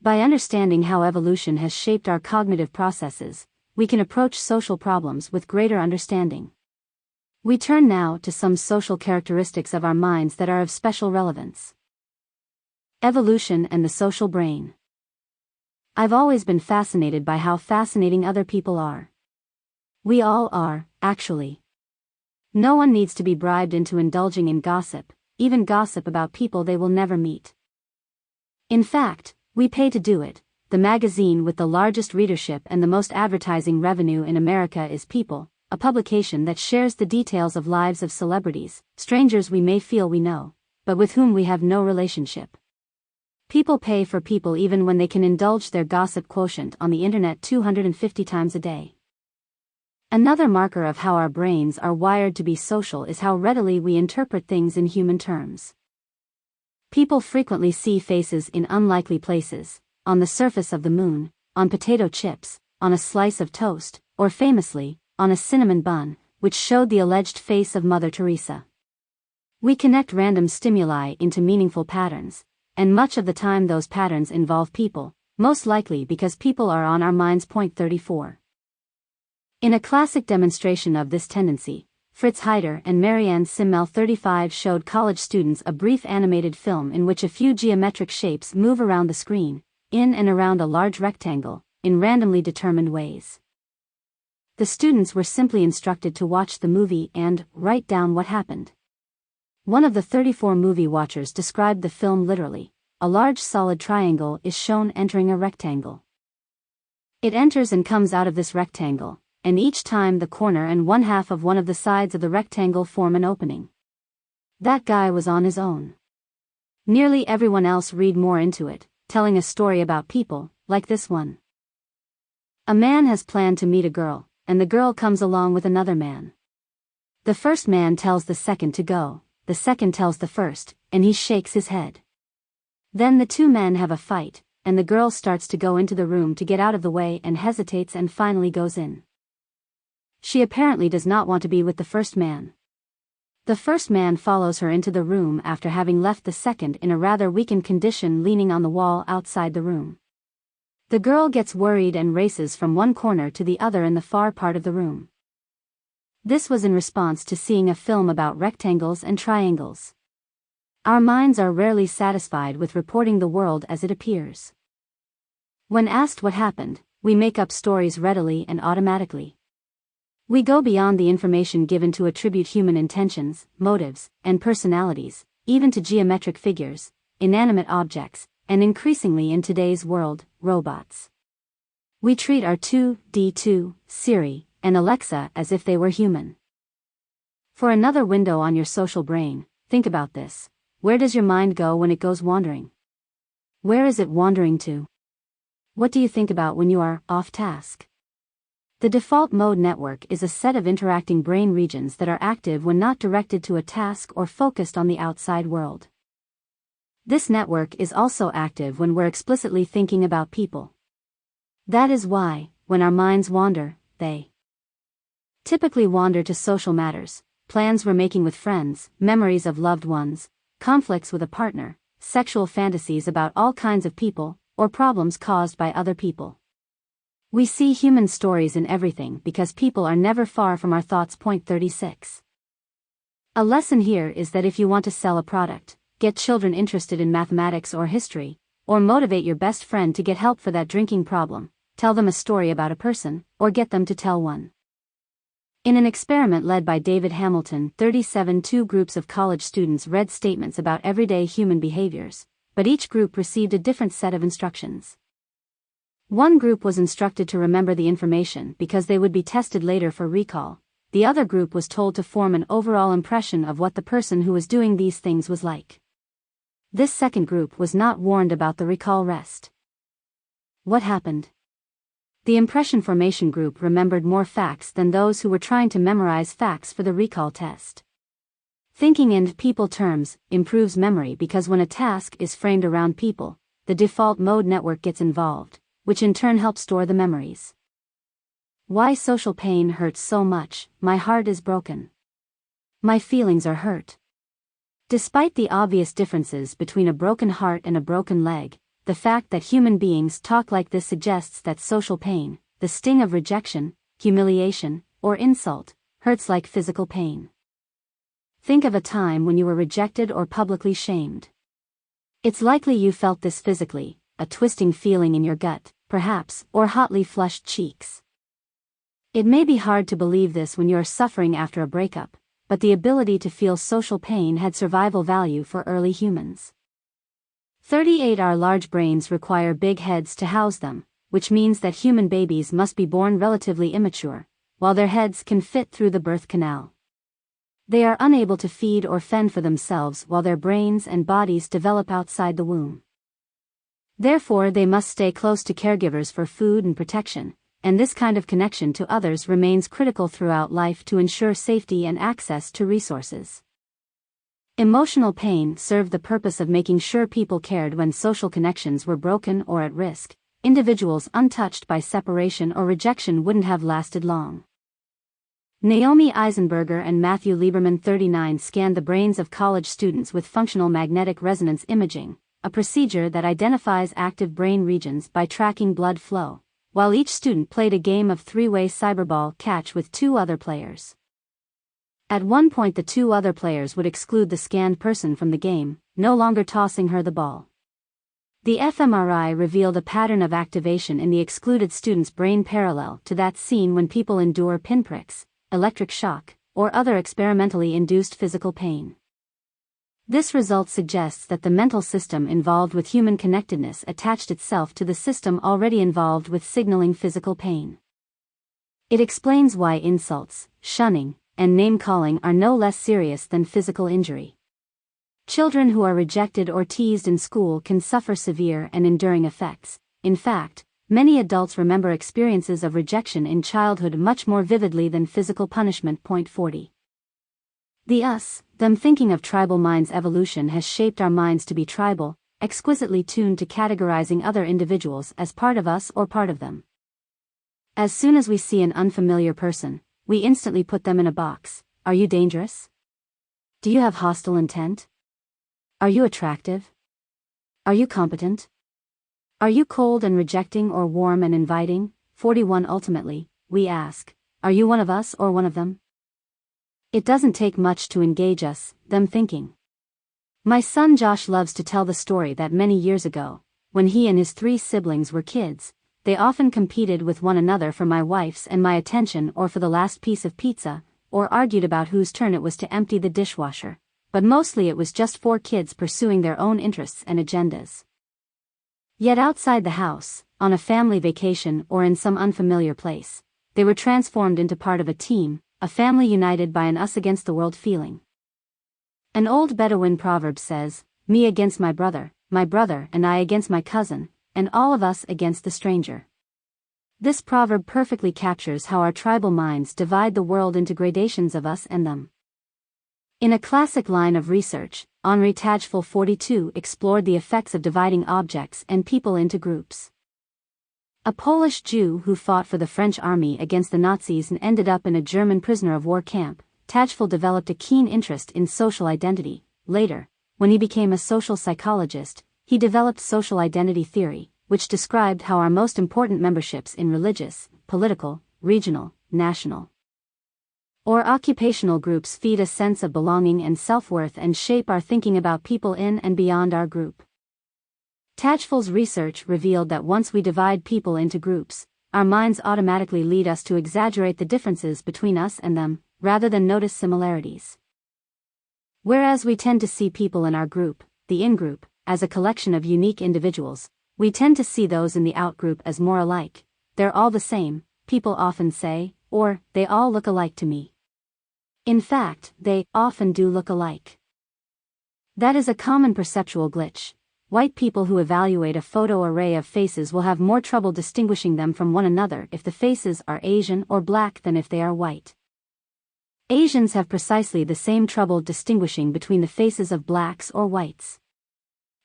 By understanding how evolution has shaped our cognitive processes, we can approach social problems with greater understanding. We turn now to some social characteristics of our minds that are of special relevance. Evolution and the social brain. I've always been fascinated by how fascinating other people are. We all are, actually. No one needs to be bribed into indulging in gossip, even gossip about people they will never meet. In fact, we pay to do it. The magazine with the largest readership and the most advertising revenue in America is People, a publication that shares the details of lives of celebrities, strangers we may feel we know, but with whom we have no relationship. People pay for people even when they can indulge their gossip quotient on the internet 250 times a day. Another marker of how our brains are wired to be social is how readily we interpret things in human terms. People frequently see faces in unlikely places, on the surface of the moon, on potato chips, on a slice of toast, or famously, on a cinnamon bun, which showed the alleged face of Mother Teresa. We connect random stimuli into meaningful patterns, and much of the time those patterns involve people, most likely because people are on our minds. Point 34. In a classic demonstration of this tendency, Fritz Heider and Marianne Simmel 35 showed college students a brief animated film in which a few geometric shapes move around the screen, in and around a large rectangle, in randomly determined ways. The students were simply instructed to watch the movie and write down what happened. One of the 34 movie watchers described the film literally: a large solid triangle is shown entering a rectangle. It enters and comes out of this rectangle, and each time the corner and one half of one of the sides of the rectangle form an opening. That guy was on his own. Nearly everyone else read more into it, telling a story about people, like this one. A man has planned to meet a girl, and the girl comes along with another man. The first man tells the second to go, the second tells the first, and he shakes his head. Then the two men have a fight, and the girl starts to go into the room to get out of the way and hesitates and finally goes in. She apparently does not want to be with the first man. The first man follows her into the room after having left the second in a rather weakened condition leaning on the wall outside the room. The girl gets worried and races from one corner to the other in the far part of the room. This was in response to seeing a film about rectangles and triangles. Our minds are rarely satisfied with reporting the world as it appears. When asked what happened, we make up stories readily and automatically. We go beyond the information given to attribute human intentions, motives, and personalities, even to geometric figures, inanimate objects, and increasingly in today's world, robots. We treat our 2D2, Siri, and Alexa as if they were human. For another window on your social brain, think about this. Where does your mind go when it goes wandering? Where is it wandering to? What do you think about when you are off task? The default mode network is a set of interacting brain regions that are active when not directed to a task or focused on the outside world. This network is also active when we're explicitly thinking about people. That is why, when our minds wander, they typically wander to social matters, plans we're making with friends, memories of loved ones, conflicts with a partner, sexual fantasies about all kinds of people, or problems caused by other people. We see human stories in everything because people are never far from our thoughts. Point 36. A lesson here is that if you want to sell a product, get children interested in mathematics or history, or motivate your best friend to get help for that drinking problem, tell them a story about a person, or get them to tell one. In an experiment led by David Hamilton, 2 groups of college students read statements about everyday human behaviors, but each group received a different set of instructions. One group was instructed to remember the information because they would be tested later for recall. The other group was told to form an overall impression of what the person who was doing these things was like. This second group was not warned about the recall rest. What happened? The impression formation group remembered more facts than those who were trying to memorize facts for the recall test. Thinking in people terms improves memory because when a task is framed around people, the default mode network gets involved, which in turn helps store the memories. Why social pain hurts so much. My heart is broken. My feelings are hurt. Despite the obvious differences between a broken heart and a broken leg, the fact that human beings talk like this suggests that social pain, the sting of rejection, humiliation, or insult, hurts like physical pain. Think of a time when you were rejected or publicly shamed. It's likely you felt this physically, a twisting feeling in your gut, perhaps, or hotly flushed cheeks. It may be hard to believe this when you are suffering after a breakup, but the ability to feel social pain had survival value for early humans. 38 Our large brains require big heads to house them, which means that human babies must be born relatively immature, while their heads can fit through the birth canal. They are unable to feed or fend for themselves while their brains and bodies develop outside the womb. Therefore, they must stay close to caregivers for food and protection, and this kind of connection to others remains critical throughout life to ensure safety and access to resources. Emotional pain served the purpose of making sure people cared when social connections were broken or at risk. Individuals untouched by separation or rejection wouldn't have lasted long. Naomi Eisenberger and Matthew Lieberman 39 scanned the brains of college students with functional magnetic resonance imaging, a procedure that identifies active brain regions by tracking blood flow, while each student played a game of three-way cyberball catch with two other players. At one point the two other players would exclude the scanned person from the game, no longer tossing her the ball. The fMRI revealed a pattern of activation in the excluded student's brain parallel to that seen when people endure pinpricks, electric shock, or other experimentally induced physical pain. This result suggests that the mental system involved with human connectedness attached itself to the system already involved with signaling physical pain. It explains why insults, shunning, and name-calling are no less serious than physical injury. Children who are rejected or teased in school can suffer severe and enduring effects. In fact, many adults remember experiences of rejection in childhood much more vividly than physical punishment. Point 40. The us, them thinking of tribal minds evolution has shaped our minds to be tribal, exquisitely tuned to categorizing other individuals as part of us or part of them. As soon as we see an unfamiliar person, we instantly put them in a box. Are you dangerous? Do you have hostile intent? Are you attractive? Are you competent? Are you cold and rejecting or warm and inviting? 41 Ultimately, we ask, are you one of us or one of them? It doesn't take much to engage us, them thinking. My son Josh loves to tell the story that many years ago, when he and his 3 siblings were kids, they often competed with one another for my wife's and my attention or for the last piece of pizza, or argued about whose turn it was to empty the dishwasher, but mostly it was just 4 kids pursuing their own interests and agendas. Yet outside the house, on a family vacation or in some unfamiliar place, they were transformed into part of a team, a family united by an us-against-the-world feeling. An old Bedouin proverb says, me against my brother and I against my cousin, and all of us against the stranger. This proverb perfectly captures how our tribal minds divide the world into gradations of us and them. In a classic line of research, Henri Tajfel 42 explored the effects of dividing objects and people into groups. A Polish Jew who fought for the French army against the Nazis and ended up in a German prisoner of war camp, Tajfel developed a keen interest in social identity. Later, when he became a social psychologist, he developed social identity theory, which described how our most important memberships in religious, political, regional, national, or occupational groups feed a sense of belonging and self-worth and shape our thinking about people in and beyond our group. Tajfel's research revealed that once we divide people into groups, our minds automatically lead us to exaggerate the differences between us and them, rather than notice similarities. Whereas we tend to see people in our group, the in-group, as a collection of unique individuals, we tend to see those in the out-group as more alike. They're all the same, people often say, or, they all look alike to me. In fact, they often do look alike. That is a common perceptual glitch. White people who evaluate a photo array of faces will have more trouble distinguishing them from one another if the faces are Asian or black than if they are white. Asians have precisely the same trouble distinguishing between the faces of blacks or whites.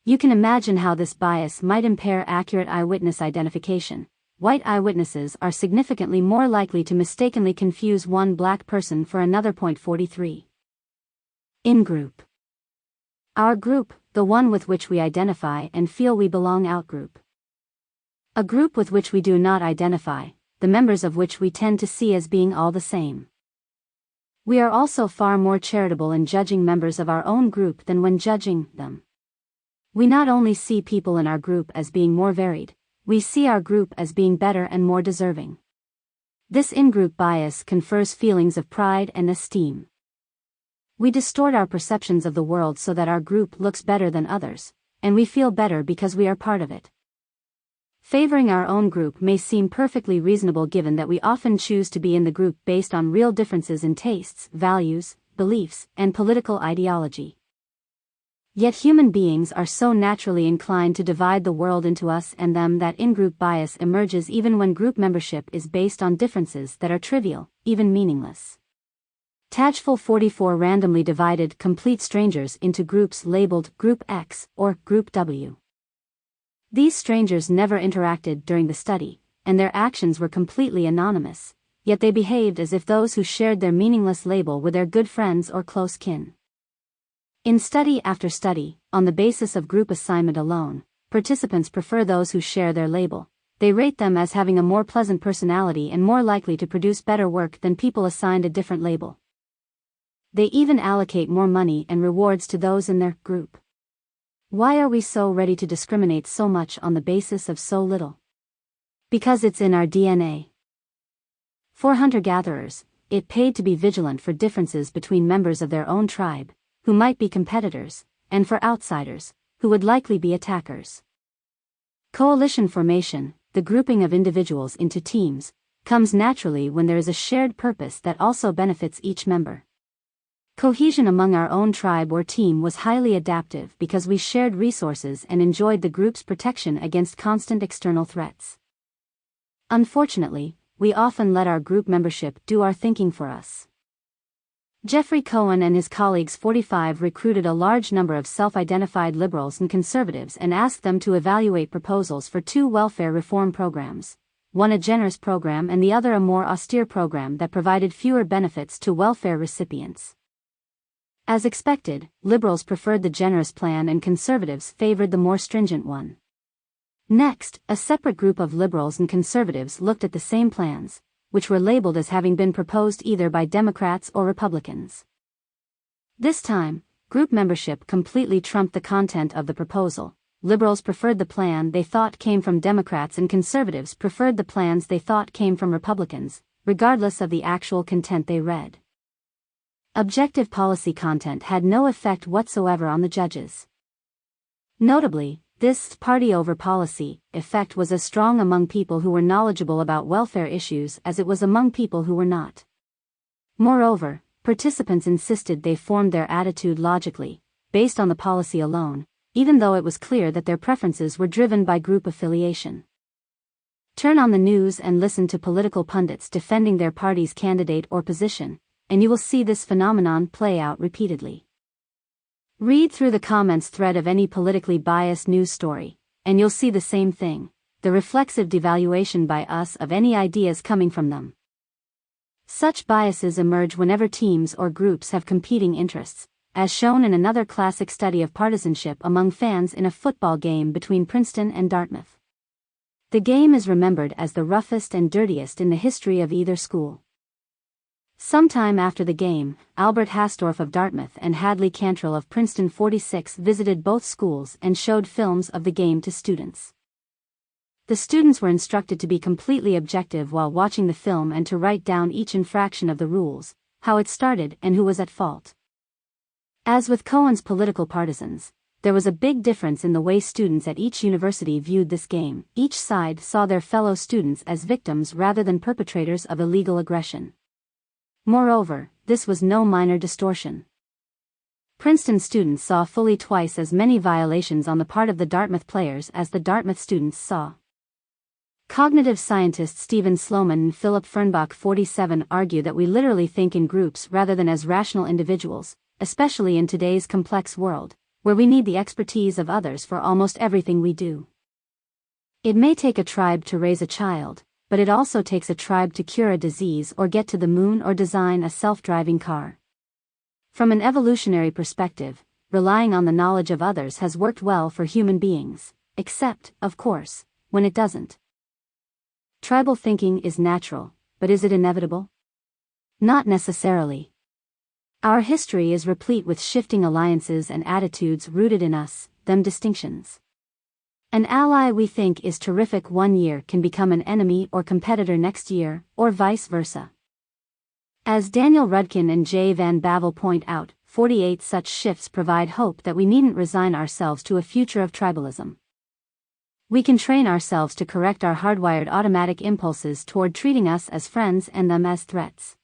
You can imagine how this bias might impair accurate eyewitness identification. White eyewitnesses are significantly more likely to mistakenly confuse one black person for another. 43. In-group. Our group, the one with which we identify and feel we belong. Out-group. A group with which we do not identify, the members of which we tend to see as being all the same. We are also far more charitable in judging members of our own group than when judging them. We not only see people in our group as being more varied, we see our group as being better and more deserving. This in-group bias confers feelings of pride and esteem. We distort our perceptions of the world so that our group looks better than others, and we feel better because we are part of it. Favoring our own group may seem perfectly reasonable given that we often choose to be in the group based on real differences in tastes, values, beliefs, and political ideology. Yet human beings are so naturally inclined to divide the world into us and them that in-group bias emerges even when group membership is based on differences that are trivial, even meaningless. Tajfel 44 randomly divided complete strangers into groups labeled Group X or Group W. These strangers never interacted during the study, and their actions were completely anonymous, yet they behaved as if those who shared their meaningless label were their good friends or close kin. In study after study, on the basis of group assignment alone, participants prefer those who share their label. They rate them as having a more pleasant personality and more likely to produce better work than people assigned a different label. They even allocate more money and rewards to those in their group. Why are we so ready to discriminate so much on the basis of so little? Because it's in our DNA. For hunter-gatherers, it paid to be vigilant for differences between members of their own tribe, who might be competitors, and for outsiders, who would likely be attackers. Coalition formation, the grouping of individuals into teams, comes naturally when there is a shared purpose that also benefits each member. Cohesion among our own tribe or team was highly adaptive because we shared resources and enjoyed the group's protection against constant external threats. Unfortunately, we often let our group membership do our thinking for us. Jeffrey Cohen and his colleagues 45 recruited a large number of self-identified liberals and conservatives and asked them to evaluate proposals for two welfare reform programs, one a generous program and the other a more austere program that provided fewer benefits to welfare recipients. As expected, liberals preferred the generous plan and conservatives favored the more stringent one. Next, a separate group of liberals and conservatives looked at the same plans, which were labeled as having been proposed either by Democrats or Republicans. This time, group membership completely trumped the content of the proposal. Liberals preferred the plan they thought came from Democrats and conservatives preferred the plans they thought came from Republicans, regardless of the actual content they read. Objective policy content had no effect whatsoever on the judges. Notably, this party-over-policy effect was as strong among people who were knowledgeable about welfare issues as it was among people who were not. Moreover, participants insisted they formed their attitude logically, based on the policy alone, even though it was clear that their preferences were driven by group affiliation. Turn on the news and listen to political pundits defending their party's candidate or position, and you will see this phenomenon play out repeatedly. Read through the comments thread of any politically biased news story, and you'll see the same thing, the reflexive devaluation by us of any ideas coming from them. Such biases emerge whenever teams or groups have competing interests, as shown in another classic study of partisanship among fans in a football game between Princeton and Dartmouth. The game is remembered as the roughest and dirtiest in the history of either school. Sometime after the game, Albert Hastorf of Dartmouth and Hadley Cantrell of Princeton 46 visited both schools and showed films of the game to students. The students were instructed to be completely objective while watching the film and to write down each infraction of the rules, how it started and who was at fault. As with Cohen's political partisans, there was a big difference in the way students at each university viewed this game. Each side saw their fellow students as victims rather than perpetrators of illegal aggression. Moreover, this was no minor distortion. Princeton students saw fully twice as many violations on the part of the Dartmouth players as the Dartmouth students saw. Cognitive scientists Stephen Sloman and Philip Fernbach 47 argue that we literally think in groups rather than as rational individuals, especially in today's complex world, where we need the expertise of others for almost everything we do. It may take a tribe to raise a child, but it also takes a tribe to cure a disease or get to the moon or design a self-driving car. From an evolutionary perspective, relying on the knowledge of others has worked well for human beings, except, of course, when it doesn't. Tribal thinking is natural, but is it inevitable? Not necessarily. Our history is replete with shifting alliances and attitudes rooted in us, them distinctions. An ally we think is terrific one year can become an enemy or competitor next year, or vice versa. As Daniel Rudkin and Jay Van Bavel point out, 48 such shifts provide hope that we needn't resign ourselves to a future of tribalism. We can train ourselves to correct our hardwired automatic impulses toward treating us as friends and them as threats.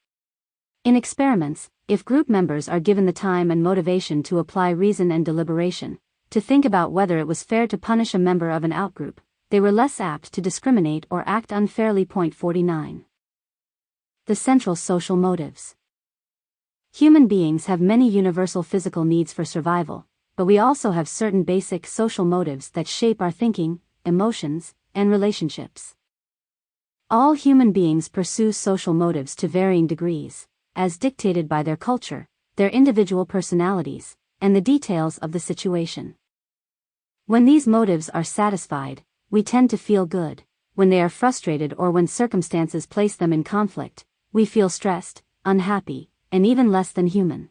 In experiments, if group members are given the time and motivation to apply reason and deliberation, to think about whether it was fair to punish a member of an outgroup, they were less apt to discriminate or act unfairly. 49. The central social motives. Human beings have many universal physical needs for survival, but we also have certain basic social motives that shape our thinking, emotions, and relationships. All human beings pursue social motives to varying degrees, as dictated by their culture, their individual personalities, and the details of the situation. When these motives are satisfied, we tend to feel good. When they are frustrated or when circumstances place them in conflict, we feel stressed, unhappy, and even less than human.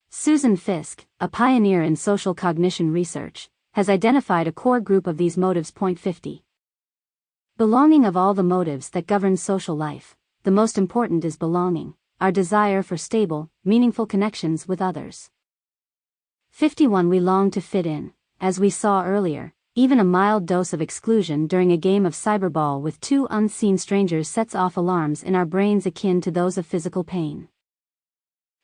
Susan Fiske, a pioneer in social cognition research, has identified a core group of these motives. 50. Belonging. Of all the motives that govern social life, the most important is belonging, our desire for stable, meaningful connections with others. 51. We long to fit in. As we saw earlier, even a mild dose of exclusion during a game of cyberball with two unseen strangers sets off alarms in our brains akin to those of physical pain.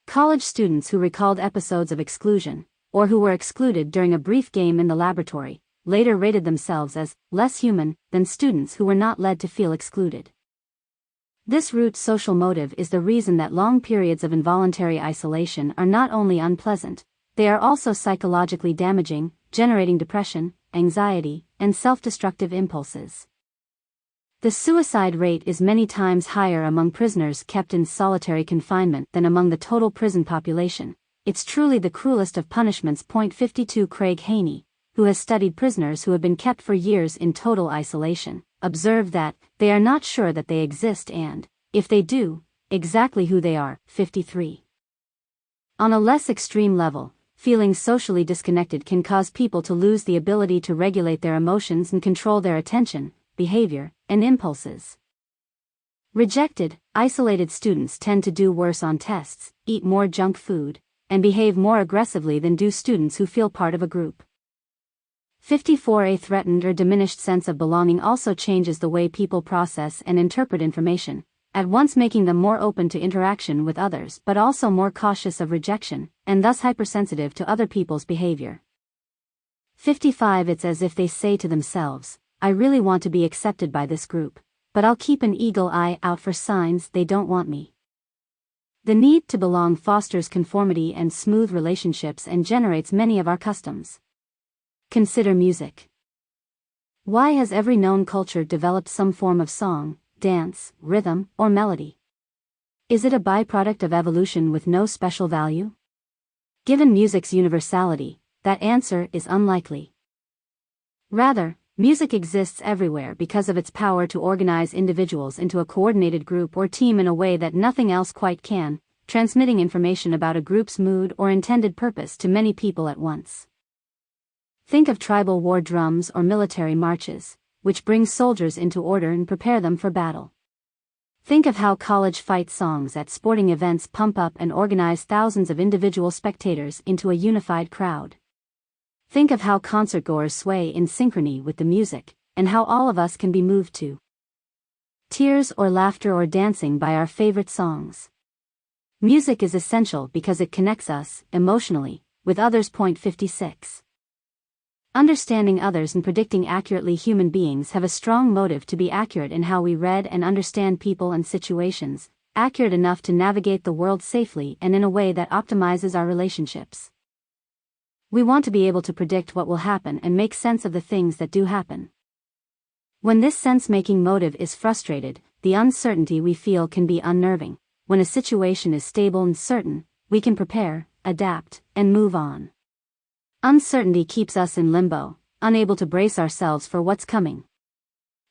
College students who recalled episodes of exclusion, or who were excluded during a brief game in the laboratory, later rated themselves as less human than students who were not led to feel excluded. This root social motive is the reason that long periods of involuntary isolation are not only unpleasant, they are also psychologically damaging, generating depression, anxiety, and self-destructive impulses. The suicide rate is many times higher among prisoners kept in solitary confinement than among the total prison population. It's truly the cruelest of punishments. 52 Craig Haney, who has studied prisoners who have been kept for years in total isolation, observed that they are not sure that they exist and, if they do, exactly who they are. 53. On a less extreme level, feeling socially disconnected can cause people to lose the ability to regulate their emotions and control their attention, behavior, and impulses. Rejected, isolated students tend to do worse on tests, eat more junk food, and behave more aggressively than do students who feel part of a group. 54. A threatened or diminished sense of belonging also changes the way people process and interpret information, at once making them more open to interaction with others but also more cautious of rejection, and thus hypersensitive to other people's behavior. 55. It's as if they say to themselves, I really want to be accepted by this group, but I'll keep an eagle eye out for signs they don't want me. The need to belong fosters conformity and smooth relationships and generates many of our customs. Consider music. Why has every known culture developed some form of song, dance, rhythm, or melody? Is it a byproduct of evolution with no special value? Given music's universality, that answer is unlikely. Rather, music exists everywhere because of its power to organize individuals into a coordinated group or team in a way that nothing else quite can, transmitting information about a group's mood or intended purpose to many people at once. Think of tribal war drums or military marches, which bring soldiers into order and prepare them for battle. Think of how college fight songs at sporting events pump up and organize thousands of individual spectators into a unified crowd. Think of how concertgoers sway in synchrony with the music, and how all of us can be moved to tears or laughter or dancing by our favorite songs. Music is essential because it connects us, emotionally, with others. 56. Understanding others and predicting accurately. Human beings have a strong motive to be accurate in how we read and understand people and situations, accurate enough to navigate the world safely and in a way that optimizes our relationships. We want to be able to predict what will happen and make sense of the things that do happen. When this sense-making motive is frustrated, the uncertainty we feel can be unnerving. When a situation is stable and certain, we can prepare, adapt, and move on. Uncertainty keeps us in limbo, unable to brace ourselves for what's coming.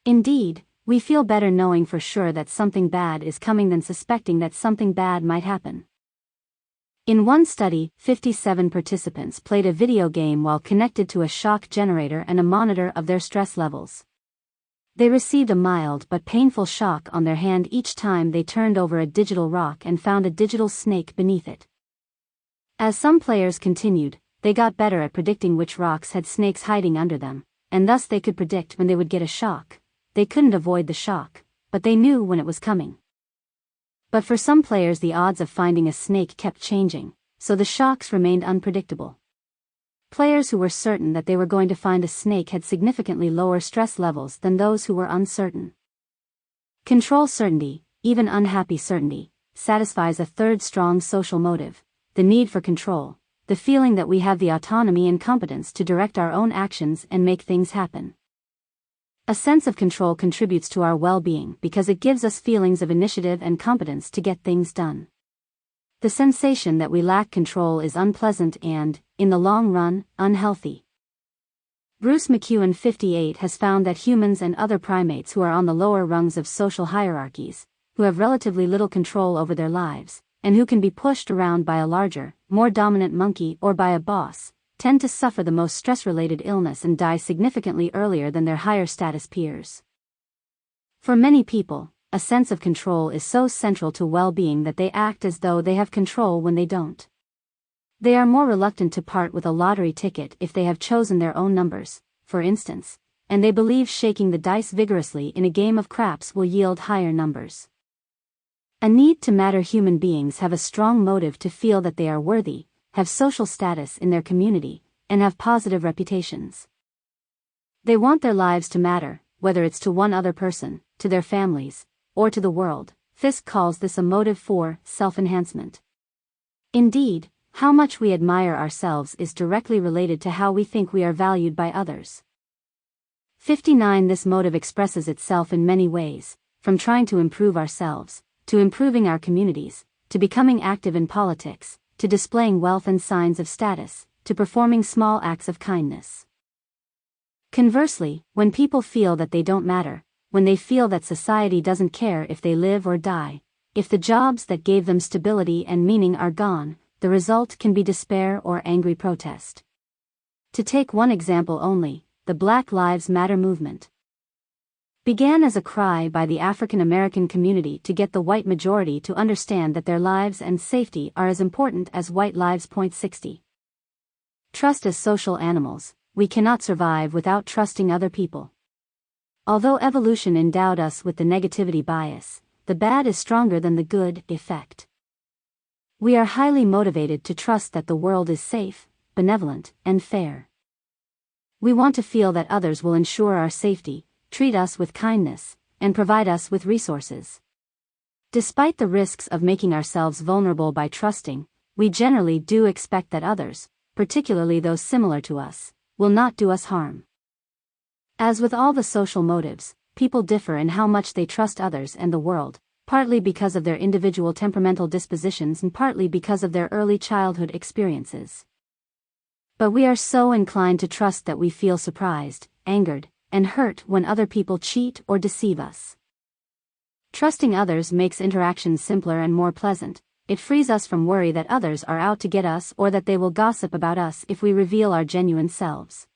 Indeed, we feel better knowing for sure that something bad is coming than suspecting that something bad might happen. In one study, 57 participants played a video game while connected to a shock generator and a monitor of their stress levels. They received a mild but painful shock on their hand each time they turned over a digital rock and found a digital snake beneath it. As some players continued, they got better at predicting which rocks had snakes hiding under them, and thus they could predict when they would get a shock. They couldn't avoid the shock, but they knew when it was coming. But for some players the odds of finding a snake kept changing, so the shocks remained unpredictable. Players who were certain that they were going to find a snake had significantly lower stress levels than those who were uncertain. Control certainty, even unhappy certainty, satisfies a third strong social motive, the need for control, the feeling that we have the autonomy and competence to direct our own actions and make things happen. A sense of control contributes to our well-being because it gives us feelings of initiative and competence to get things done. The sensation that we lack control is unpleasant and, in the long run, unhealthy. Bruce McEwen 58 has found that humans and other primates who are on the lower rungs of social hierarchies, who have relatively little control over their lives, and who can be pushed around by a larger, more dominant monkey or by a boss, tend to suffer the most stress-related illness and die significantly earlier than their higher status peers. For many people, a sense of control is so central to well-being that they act as though they have control when they don't. They are more reluctant to part with a lottery ticket if they have chosen their own numbers, for instance, and they believe shaking the dice vigorously in a game of craps will yield higher numbers. A need to matter. Human beings have a strong motive to feel that they are worthy, have social status in their community, and have positive reputations. They want their lives to matter, whether it's to one other person, to their families, or to the world, Fisk calls this a motive for self-enhancement. Indeed, how much we admire ourselves is directly related to how we think we are valued by others. 59. This motive expresses itself in many ways, from trying to improve ourselves, to improving our communities, to becoming active in politics, to displaying wealth and signs of status, to performing small acts of kindness. Conversely, when people feel that they don't matter, when they feel that society doesn't care if they live or die, if the jobs that gave them stability and meaning are gone, the result can be despair or angry protest. To take one example only, the Black Lives Matter movement began as a cry by the African American community to get the white majority to understand that their lives and safety are as important as white lives. 60. Trust. As social animals, we cannot survive without trusting other people. Although evolution endowed us with the negativity bias, the bad is stronger than the good effect. We are highly motivated to trust that the world is safe, benevolent, and fair. We want to feel that others will ensure our safety, treat us with kindness, and provide us with resources. Despite the risks of making ourselves vulnerable by trusting, we generally do expect that others, particularly those similar to us, will not do us harm. As with all the social motives, people differ in how much they trust others and the world, partly because of their individual temperamental dispositions and partly because of their early childhood experiences. But we are so inclined to trust that we feel surprised, angered, and hurt when other people cheat or deceive us. Trusting others makes interactions simpler and more pleasant. It frees us from worry that others are out to get us or that they will gossip about us if we reveal our genuine selves.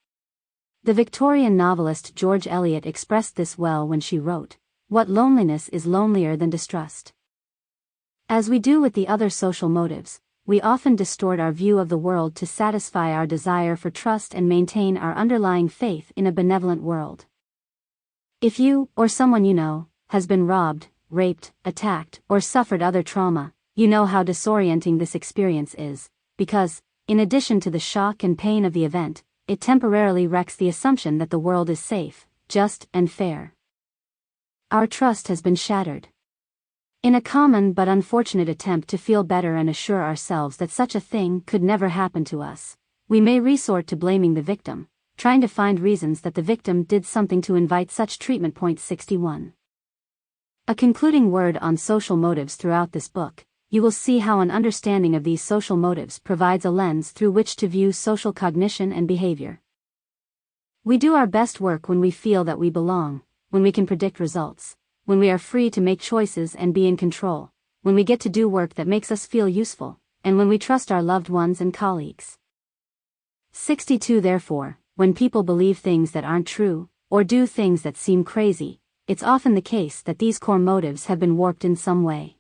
The Victorian novelist George Eliot expressed this well when she wrote, "What loneliness is lonelier than distrust." As we do with the other social motives, we often distort our view of the world to satisfy our desire for trust and maintain our underlying faith in a benevolent world. If you, or someone you know, has been robbed, raped, attacked, or suffered other trauma, you know how disorienting this experience is, because, in addition to the shock and pain of the event, it temporarily wrecks the assumption that the world is safe, just, and fair. Our trust has been shattered. In a common but unfortunate attempt to feel better and assure ourselves that such a thing could never happen to us, we may resort to blaming the victim, trying to find reasons that the victim did something to invite such treatment. 61. A concluding word on social motives. Throughout this book, you will see how an understanding of these social motives provides a lens through which to view social cognition and behavior. We do our best work when we feel that we belong, when we can predict results, when we are free to make choices and be in control, when we get to do work that makes us feel useful, and when we trust our loved ones and colleagues. 62. Therefore, when people believe things that aren't true, or do things that seem crazy, it's often the case that these core motives have been warped in some way.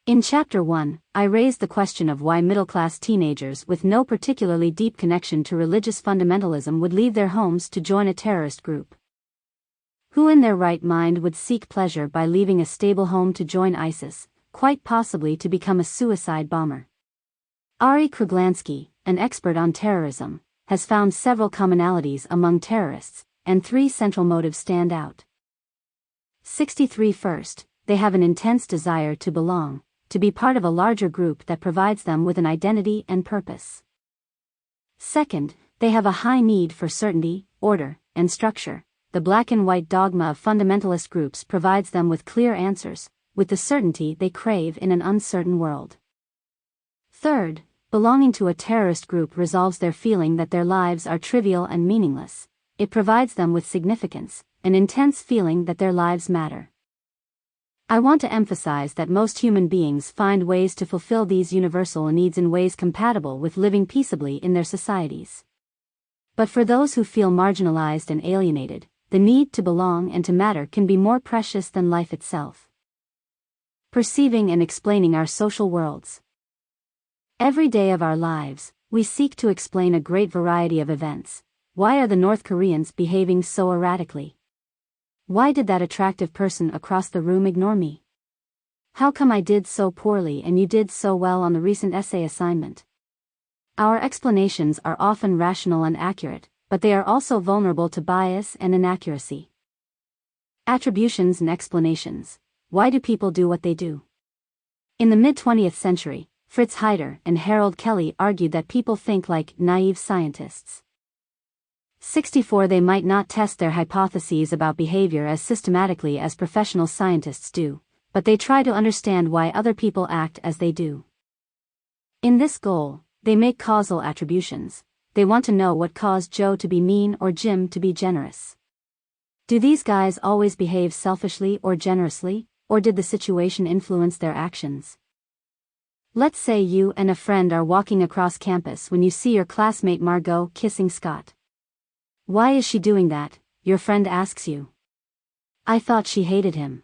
In Chapter 1, I raised the question of why middle-class teenagers with no particularly deep connection to religious fundamentalism would leave their homes to join a terrorist group. Who in their right mind would seek pleasure by leaving a stable home to join ISIS, quite possibly to become a suicide bomber? Ari Kruglansky, an expert on terrorism, has found several commonalities among terrorists, and 3 central motives stand out. 63. First, they have an intense desire to belong, to be part of a larger group that provides them with an identity and purpose. Second, they have a high need for certainty, order, and structure. The black and white dogma of fundamentalist groups provides them with clear answers, with the certainty they crave in an uncertain world. Third, belonging to a terrorist group resolves their feeling that their lives are trivial and meaningless. It provides them with significance, an intense feeling that their lives matter. I want to emphasize that most human beings find ways to fulfill these universal needs in ways compatible with living peaceably in their societies. But for those who feel marginalized and alienated, the need to belong and to matter can be more precious than life itself. Perceiving and explaining our social worlds. Every day of our lives, we seek to explain a great variety of events. Why are the North Koreans behaving so erratically? Why did that attractive person across the room ignore me? How come I did so poorly and you did so well on the recent essay assignment? Our explanations are often rational and accurate, but they are also vulnerable to bias and inaccuracy. Attributions and explanations. Why do people do what they do? In the mid-20th century, Fritz Heider and Harold Kelly argued that people think like naive scientists. 64 They might not test their hypotheses about behavior as systematically as professional scientists do, but they try to understand why other people act as they do. In this goal, they make causal attributions. They want to know what caused Joe to be mean or Jim to be generous. Do these guys always behave selfishly or generously, or did the situation influence their actions? Let's say you and a friend are walking across campus when you see your classmate Margot kissing Scott. Why is she doing that? Your friend asks you. I thought she hated him.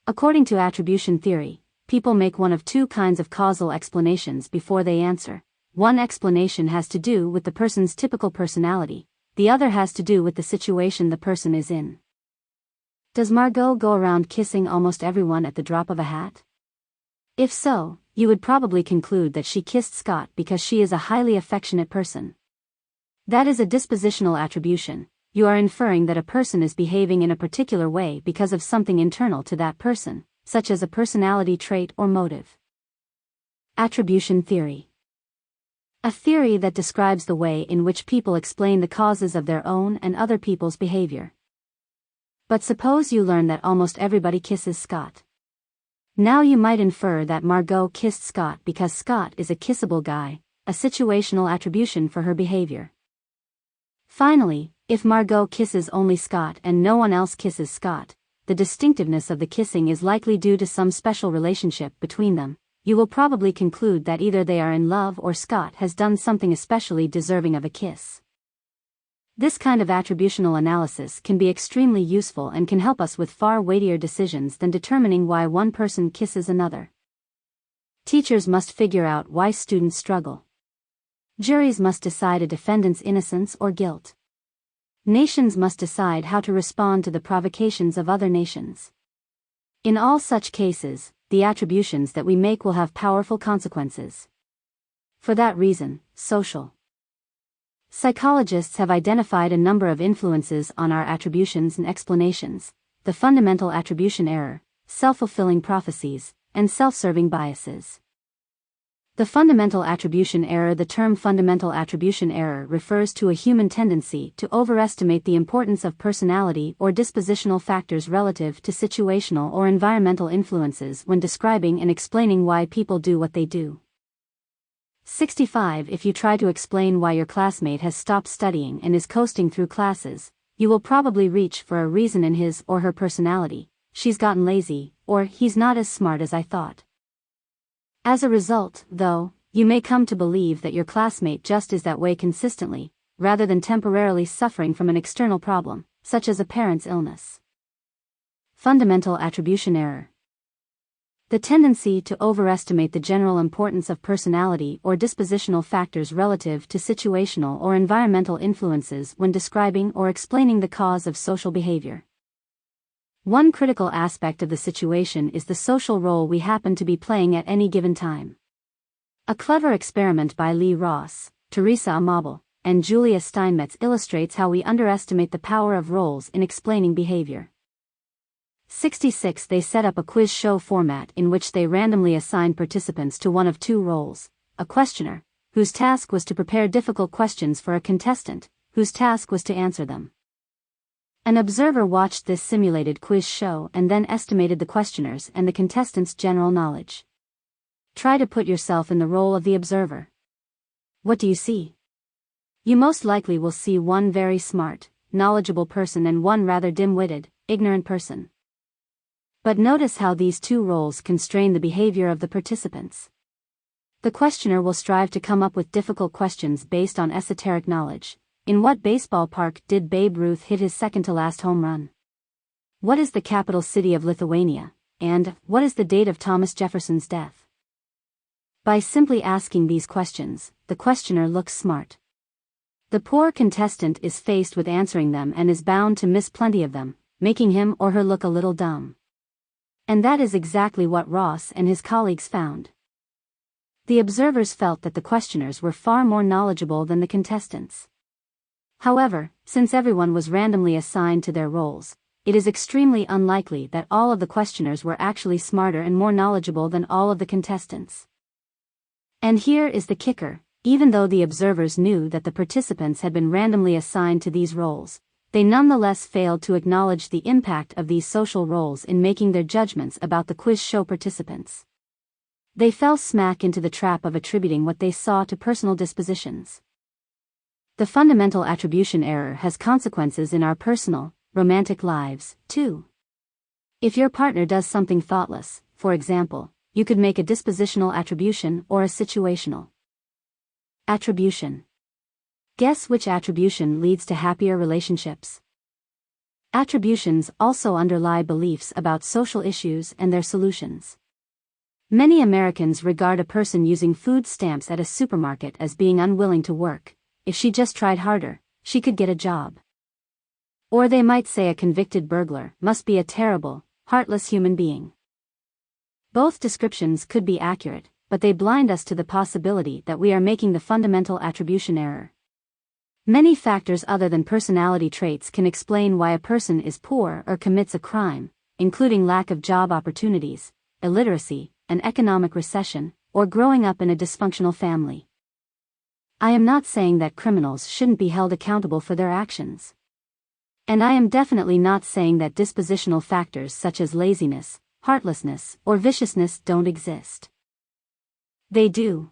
According to attribution theory, people make one of two kinds of causal explanations before they answer. One explanation has to do with the person's typical personality, the other has to do with the situation the person is in. Does Margot go around kissing almost everyone at the drop of a hat? If so, you would probably conclude that she kissed Scott because she is a highly affectionate person. That is a dispositional attribution. You are inferring that a person is behaving in a particular way because of something internal to that person, such as a personality trait or motive. Attribution theory. A theory that describes the way in which people explain the causes of their own and other people's behavior. But suppose you learn that almost everybody kisses Scott. Now you might infer that Margot kissed Scott because Scott is a kissable guy, a situational attribution for her behavior. Finally, if Margot kisses only Scott and no one else kisses Scott, the distinctiveness of the kissing is likely due to some special relationship between them. You will probably conclude that either they are in love or Scott has done something especially deserving of a kiss. This kind of attributional analysis can be extremely useful and can help us with far weightier decisions than determining why one person kisses another. Teachers must figure out why students struggle. Juries must decide a defendant's innocence or guilt. Nations must decide how to respond to the provocations of other nations. In all such cases, the attributions that we make will have powerful consequences. For that reason, social psychologists have identified a number of influences on our attributions and explanations: the fundamental attribution error, self-fulfilling prophecies, and self-serving biases. The fundamental attribution error. The term fundamental attribution error refers to a human tendency to overestimate the importance of personality or dispositional factors relative to situational or environmental influences when describing and explaining why people do what they do. 65 If you try to explain why your classmate has stopped studying and is coasting through classes, you will probably reach for a reason in his or her personality: she's gotten lazy, or he's not as smart as I thought. As a result, though, you may come to believe that your classmate just is that way consistently, rather than temporarily suffering from an external problem, such as a parent's illness. Fundamental attribution error. The tendency to overestimate the general importance of personality or dispositional factors relative to situational or environmental influences when describing or explaining the cause of social behavior. One critical aspect of the situation is the social role we happen to be playing at any given time. A clever experiment by Lee Ross, Teresa Amabile, and Julia Steinmetz illustrates how we underestimate the power of roles in explaining behavior. 66 They set up a quiz show format in which they randomly assigned participants to one of two roles: a questioner, whose task was to prepare difficult questions for a contestant, whose task was to answer them. An observer watched this simulated quiz show and then estimated the questioner's and the contestant's general knowledge. Try to put yourself in the role of the observer. What do you see? You most likely will see one very smart, knowledgeable person and one rather dim-witted, ignorant person. But notice how these two roles constrain the behavior of the participants. The questioner will strive to come up with difficult questions based on esoteric knowledge. In what baseball park did Babe Ruth hit his second-to-last home run? What is the capital city of Lithuania? And what is the date of Thomas Jefferson's death? By simply asking these questions, the questioner looks smart. The poor contestant is faced with answering them and is bound to miss plenty of them, making him or her look a little dumb. And that is exactly what Ross and his colleagues found. The observers felt that the questioners were far more knowledgeable than the contestants. However, since everyone was randomly assigned to their roles, it is extremely unlikely that all of the questioners were actually smarter and more knowledgeable than all of the contestants. And here is the kicker: even though the observers knew that the participants had been randomly assigned to these roles, they nonetheless failed to acknowledge the impact of these social roles in making their judgments about the quiz show participants. They fell smack into the trap of attributing what they saw to personal dispositions. The fundamental attribution error has consequences in our personal, romantic lives, too. If your partner does something thoughtless, for example, you could make a dispositional attribution or a situational attribution. Guess which attribution leads to happier relationships? Attributions also underlie beliefs about social issues and their solutions. Many Americans regard a person using food stamps at a supermarket as being unwilling to work. If she just tried harder, she could get a job. Or they might say a convicted burglar must be a terrible, heartless human being. Both descriptions could be accurate, but they blind us to the possibility that we are making the fundamental attribution error. Many factors other than personality traits can explain why a person is poor or commits a crime, including lack of job opportunities, illiteracy, an economic recession, or growing up in a dysfunctional family. I am not saying that criminals shouldn't be held accountable for their actions. And I am definitely not saying that dispositional factors such as laziness, heartlessness, or viciousness don't exist. They do.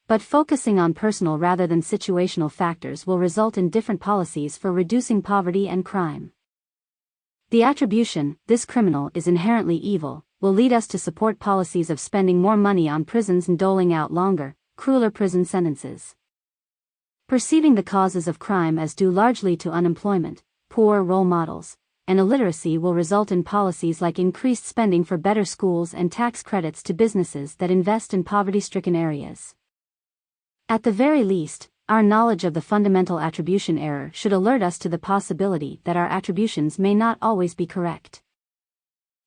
But focusing on personal rather than situational factors will result in different policies for reducing poverty and crime. The attribution, "this criminal is inherently evil," will lead us to support policies of spending more money on prisons and doling out longer, crueler prison sentences. Perceiving the causes of crime as due largely to unemployment, poor role models, and illiteracy will result in policies like increased spending for better schools and tax credits to businesses that invest in poverty-stricken areas. At the very least, our knowledge of the fundamental attribution error should alert us to the possibility that our attributions may not always be correct.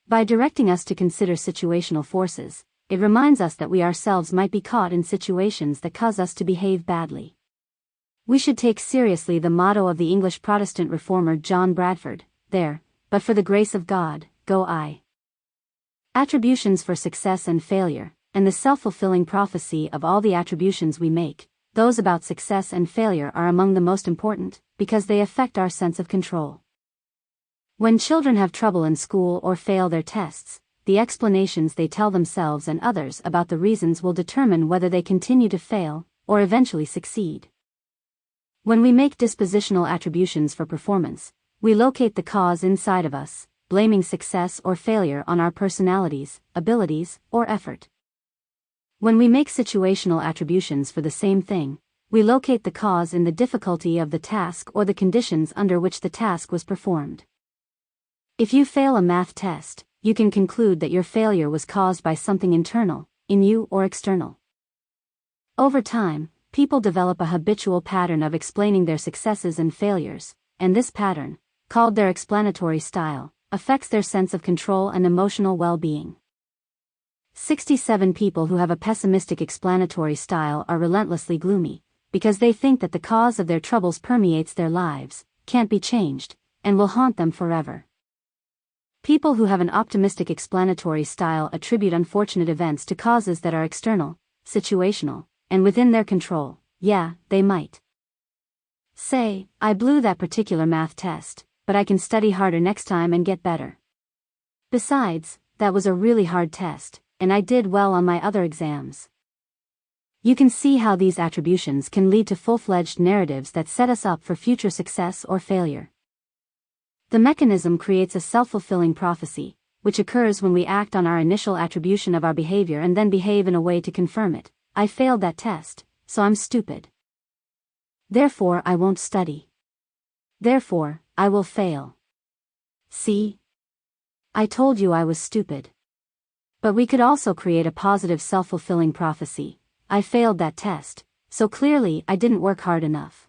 By directing us to consider situational forces, it reminds us that we ourselves might be caught in situations that cause us to behave badly. We should take seriously the motto of the English Protestant reformer John Bradford, "There, but for the grace of God, go I." Attributions for success and failure, and the self-fulfilling prophecy of all the attributions we make, those about success and failure are among the most important, because they affect our sense of control. When children have trouble in school or fail their tests, the explanations they tell themselves and others about the reasons will determine whether they continue to fail, or eventually succeed. When we make dispositional attributions for performance, we locate the cause inside of us, blaming success or failure on our personalities, abilities, or effort. When we make situational attributions for the same thing, we locate the cause in the difficulty of the task or the conditions under which the task was performed. If you fail a math test, you can conclude that your failure was caused by something internal, in you or external. Over time, people develop a habitual pattern of explaining their successes and failures, and this pattern, called their explanatory style, affects their sense of control and emotional well-being. 67 people who have a pessimistic explanatory style are relentlessly gloomy, because they think that the cause of their troubles permeates their lives, can't be changed, and will haunt them forever. People who have an optimistic explanatory style attribute unfortunate events to causes that are external, situational, and within their control. Yeah, they might say, "I blew that particular math test, but I can study harder next time and get better. Besides, that was a really hard test, and I did well on my other exams." You can see how these attributions can lead to full-fledged narratives that set us up for future success or failure. The mechanism creates a self-fulfilling prophecy, which occurs when we act on our initial attribution of our behavior and then behave in a way to confirm it. "I failed that test, so I'm stupid. Therefore I won't study. Therefore, I will fail. See? I told you I was stupid." But we could also create a positive self-fulfilling prophecy. "I failed that test, so clearly I didn't work hard enough.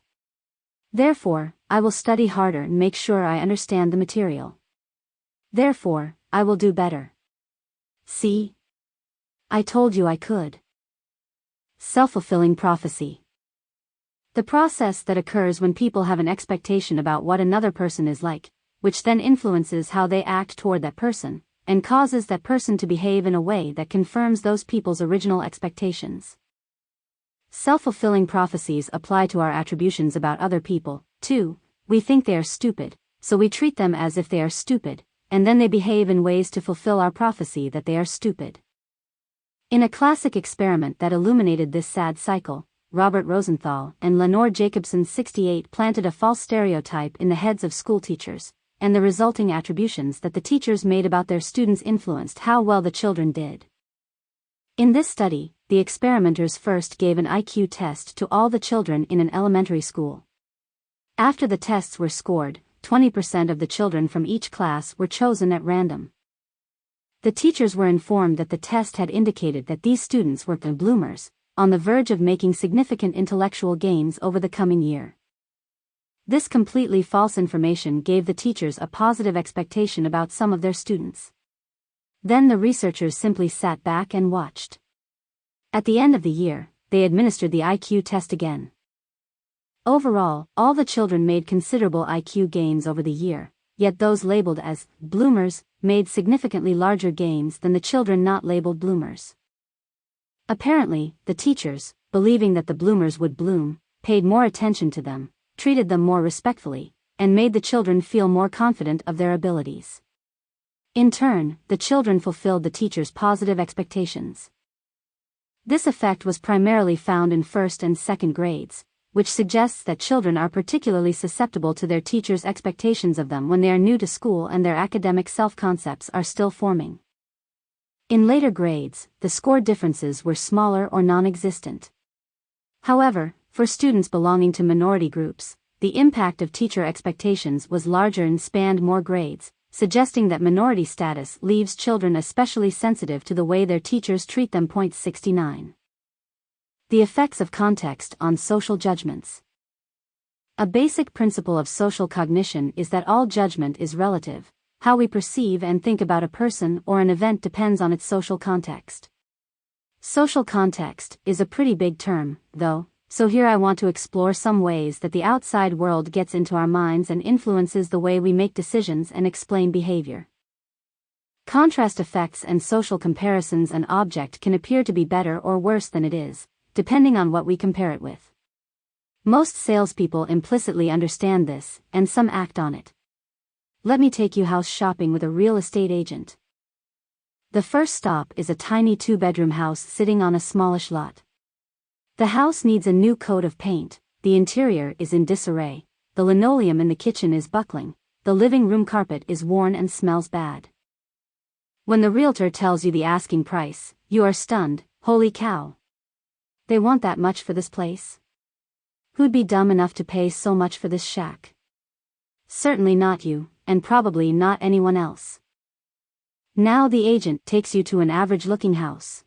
Therefore, I will study harder and make sure I understand the material. Therefore, I will do better. See? I told you I could." Self-fulfilling prophecy. The process that occurs when people have an expectation about what another person is like, which then influences how they act toward that person, and causes that person to behave in a way that confirms those people's original expectations. Self-fulfilling prophecies apply to our attributions about other people, too. We think they are stupid, so we treat them as if they are stupid, and then they behave in ways to fulfill our prophecy that they are stupid. In a classic experiment that illuminated this sad cycle, Robert Rosenthal and Lenore Jacobson 68 planted a false stereotype in the heads of schoolteachers, and the resulting attributions that the teachers made about their students influenced how well the children did. In this study, the experimenters first gave an IQ test to all the children in an elementary school. After the tests were scored, 20% of the children from each class were chosen at random. The teachers were informed that the test had indicated that these students were the bloomers, on the verge of making significant intellectual gains over the coming year. This completely false information gave the teachers a positive expectation about some of their students. Then the researchers simply sat back and watched. At the end of the year, they administered the IQ test again. Overall, all the children made considerable IQ gains over the year, yet those labeled as bloomers made significantly larger gains than the children not labeled bloomers. Apparently, the teachers, believing that the bloomers would bloom, paid more attention to them, treated them more respectfully, and made the children feel more confident of their abilities. In turn, the children fulfilled the teachers' positive expectations. This effect was primarily found in first and second grades, which suggests that children are particularly susceptible to their teachers' expectations of them when they are new to school and their academic self-concepts are still forming. In later grades, the score differences were smaller or non-existent. However, for students belonging to minority groups, the impact of teacher expectations was larger and spanned more grades, suggesting that minority status leaves children especially sensitive to the way their teachers treat them. 69. The effects of context on social judgments. A basic principle of social cognition is that all judgment is relative. How we perceive and think about a person or an event depends on its social context. Social context is a pretty big term, though, so here I want to explore some ways that the outside world gets into our minds and influences the way we make decisions and explain behavior. Contrast effects and social comparisons. An object can appear to be better or worse than it is, depending on what we compare it with. Most salespeople implicitly understand this, and some act on it. Let me take you house shopping with a real estate agent. The first stop is a tiny 2-bedroom house sitting on a smallish lot. The house needs a new coat of paint, the interior is in disarray, the linoleum in the kitchen is buckling, the living room carpet is worn and smells bad. When the realtor tells you the asking price, you are stunned. Holy cow! They want that much for this place? Who'd be dumb enough to pay so much for this shack? Certainly not you, and probably not anyone else. Now the agent takes you to an average-looking house.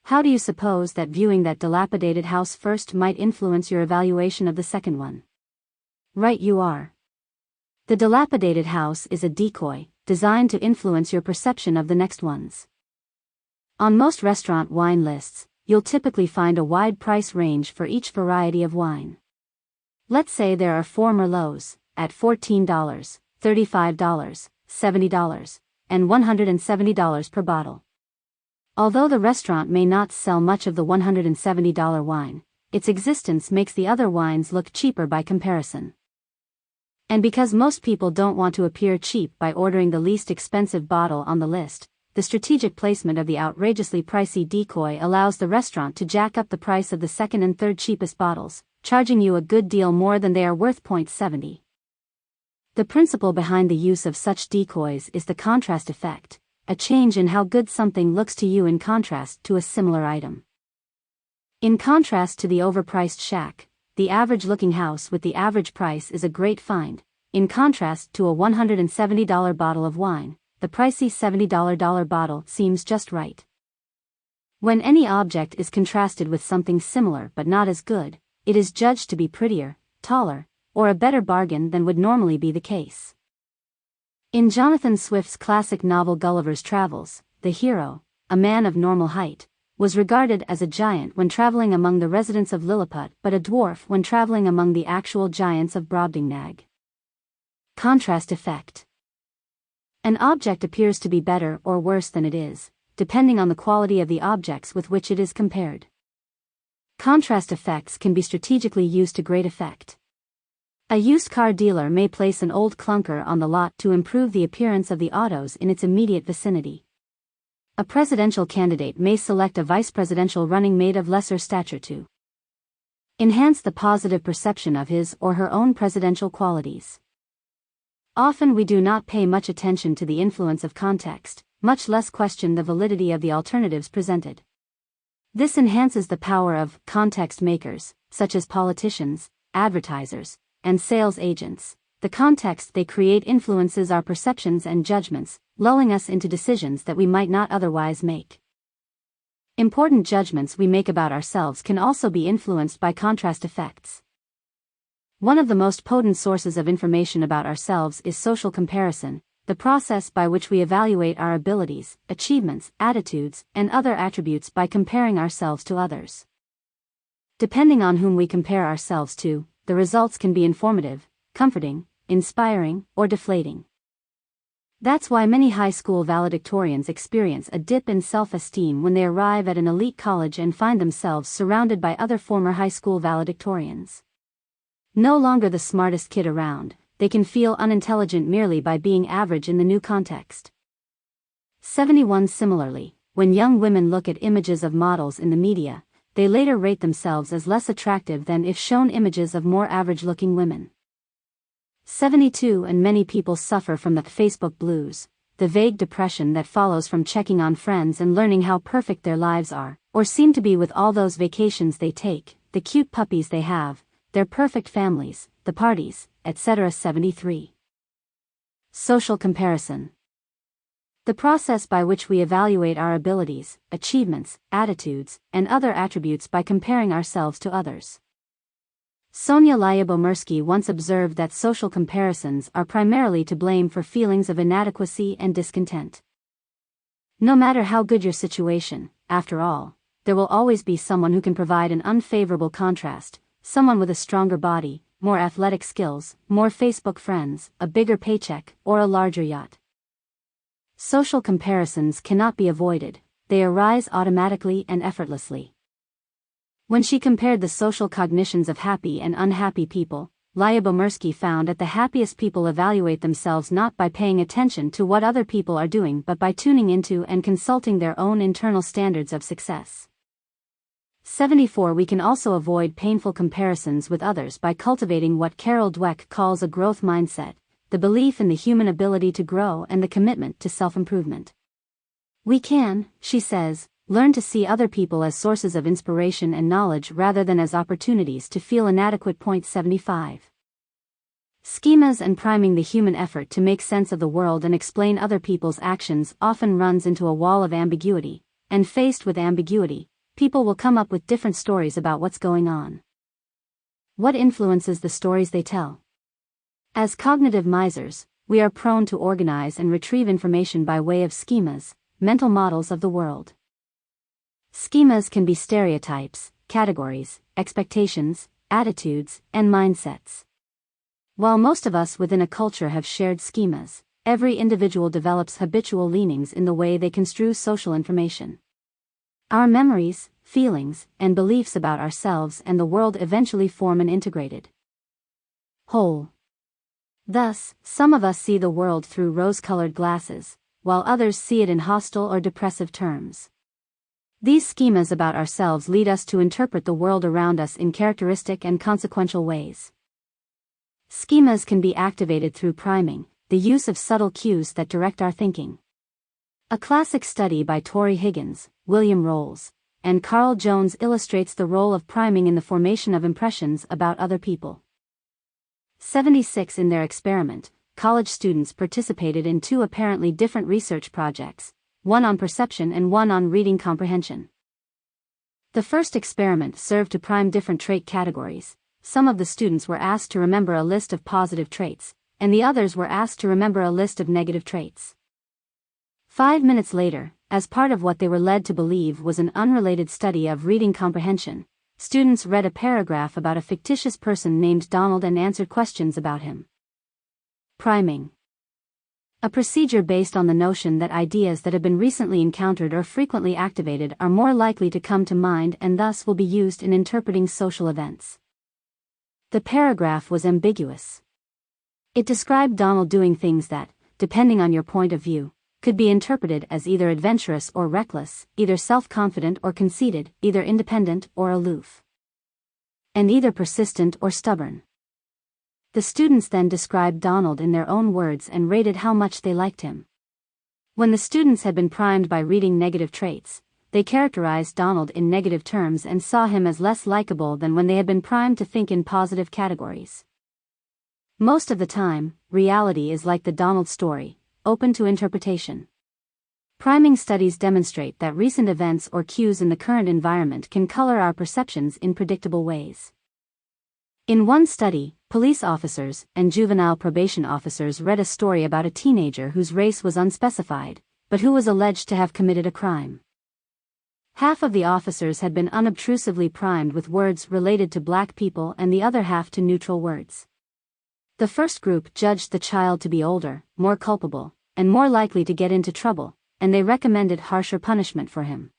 How do you suppose that viewing that dilapidated house first might influence your evaluation of the second one? Right you are. The dilapidated house is a decoy, designed to influence your perception of the next ones. On most restaurant wine lists, you'll typically find a wide price range for each variety of wine. Let's say there are 4 Merlots, at $14, $35, $70, and $170 per bottle. Although the restaurant may not sell much of the $170 wine, its existence makes the other wines look cheaper by comparison. And because most people don't want to appear cheap by ordering the least expensive bottle on the list, the strategic placement of the outrageously pricey decoy allows the restaurant to jack up the price of the second and third cheapest bottles, charging you a good deal more than they are worth. 70. The principle behind the use of such decoys is the contrast effect, a change in how good something looks to you in contrast to a similar item. In contrast to the overpriced shack, the average-looking house with the average price is a great find. In contrast to a $170 bottle of wine, the pricey $70 bottle seems just right. When any object is contrasted with something similar but not as good, it is judged to be prettier, taller, or a better bargain than would normally be the case. In Jonathan Swift's classic novel Gulliver's Travels, the hero, a man of normal height, was regarded as a giant when traveling among the residents of Lilliput but a dwarf when traveling among the actual giants of Brobdingnag. Contrast effect. An object appears to be better or worse than it is, depending on the quality of the objects with which it is compared. Contrast effects can be strategically used to great effect. A used car dealer may place an old clunker on the lot to improve the appearance of the autos in its immediate vicinity. A presidential candidate may select a vice presidential running mate of lesser stature to enhance the positive perception of his or her own presidential qualities. Often we do not pay much attention to the influence of context, much less question the validity of the alternatives presented. This enhances the power of context makers, such as politicians, advertisers, and sales agents. The context they create influences our perceptions and judgments, lulling us into decisions that we might not otherwise make. Important judgments we make about ourselves can also be influenced by contrast effects. One of the most potent sources of information about ourselves is social comparison, the process by which we evaluate our abilities, achievements, attitudes, and other attributes by comparing ourselves to others. Depending on whom we compare ourselves to, the results can be informative, comforting, inspiring, or deflating. That's why many high school valedictorians experience a dip in self-esteem when they arrive at an elite college and find themselves surrounded by other former high school valedictorians. No longer the smartest kid around, they can feel unintelligent merely by being average in the new context. 71. Similarly, when young women look at images of models in the media, they later rate themselves as less attractive than if shown images of more average-looking women. 72. And many people suffer from the Facebook blues, the vague depression that follows from checking on friends and learning how perfect their lives are, or seem to be with all those vacations they take, the cute puppies they have, their perfect families, the parties, etc. 73. Social comparison. The process by which we evaluate our abilities, achievements, attitudes, and other attributes by comparing ourselves to others. Sonia Lyabomirsky once observed that social comparisons are primarily to blame for feelings of inadequacy and discontent. No matter how good your situation, after all, there will always be someone who can provide an unfavorable contrast, someone with a stronger body, more athletic skills, more Facebook friends, a bigger paycheck, or a larger yacht. Social comparisons cannot be avoided, they arise automatically and effortlessly. When she compared the social cognitions of happy and unhappy people, Lyabomirsky found that the happiest people evaluate themselves not by paying attention to what other people are doing but by tuning into and consulting their own internal standards of success. 74. We can also avoid painful comparisons with others by cultivating what Carol Dweck calls a growth mindset, the belief in the human ability to grow and the commitment to self-improvement. We can, she says, learn to see other people as sources of inspiration and knowledge rather than as opportunities to feel inadequate. 75. Schemas and priming the human effort to make sense of the world and explain other people's actions often runs into a wall of ambiguity, and faced with ambiguity, people will come up with different stories about what's going on. What influences the stories they tell? As cognitive misers, we are prone to organize and retrieve information by way of schemas, mental models of the world. Schemas can be stereotypes, categories, expectations, attitudes, and mindsets. While most of us within a culture have shared schemas, every individual develops habitual leanings in the way they construe social information. Our memories, feelings, and beliefs about ourselves and the world eventually form an integrated whole. Thus, some of us see the world through rose-colored glasses, while others see it in hostile or depressive terms. These schemas about ourselves lead us to interpret the world around us in characteristic and consequential ways. Schemas can be activated through priming, the use of subtle cues that direct our thinking. A classic study by Tori Higgins, William Rolls, and Carl Jones illustrates the role of priming in the formation of impressions about other people. 76. In their experiment, college students participated in two apparently different research projects, one on perception and one on reading comprehension. The first experiment served to prime different trait categories. Some of the students were asked to remember a list of positive traits, and the others were asked to remember a list of negative traits. 5 minutes later, as part of what they were led to believe was an unrelated study of reading comprehension, students read a paragraph about a fictitious person named Donald and answered questions about him. Priming. A procedure based on the notion that ideas that have been recently encountered or frequently activated are more likely to come to mind and thus will be used in interpreting social events. The paragraph was ambiguous. It described Donald doing things that, depending on your point of view, could be interpreted as either adventurous or reckless, either self-confident or conceited, either independent or aloof, and either persistent or stubborn. The students then described Donald in their own words and rated how much they liked him. When the students had been primed by reading negative traits, they characterized Donald in negative terms and saw him as less likable than when they had been primed to think in positive categories. Most of the time, reality is like the Donald story, open to interpretation. Priming studies demonstrate that recent events or cues in the current environment can color our perceptions in predictable ways. In one study, police officers and juvenile probation officers read a story about a teenager whose race was unspecified, but who was alleged to have committed a crime. Half of the officers had been unobtrusively primed with words related to black people and the other half to neutral words. The first group judged the child to be older, more culpable, and more likely to get into trouble, and they recommended harsher punishment for him.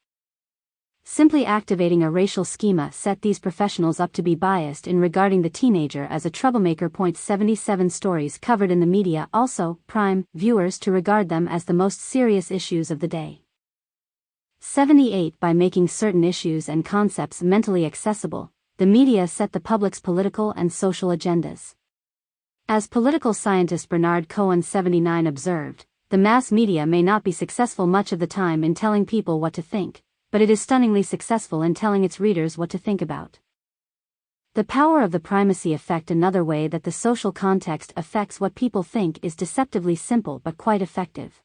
Simply activating a racial schema set these professionals up to be biased in regarding the teenager as a troublemaker. 77 stories covered in the media also prime viewers to regard them as the most serious issues of the day. 78 By making certain issues and concepts mentally accessible, the media set the public's political and social agendas. As political scientist Bernard Cohen 79 observed, the mass media may not be successful much of the time in telling people what to think, but it is stunningly successful in telling its readers what to think about. The power of the primacy effect. Another way that the social context affects what people think is deceptively simple but quite effective.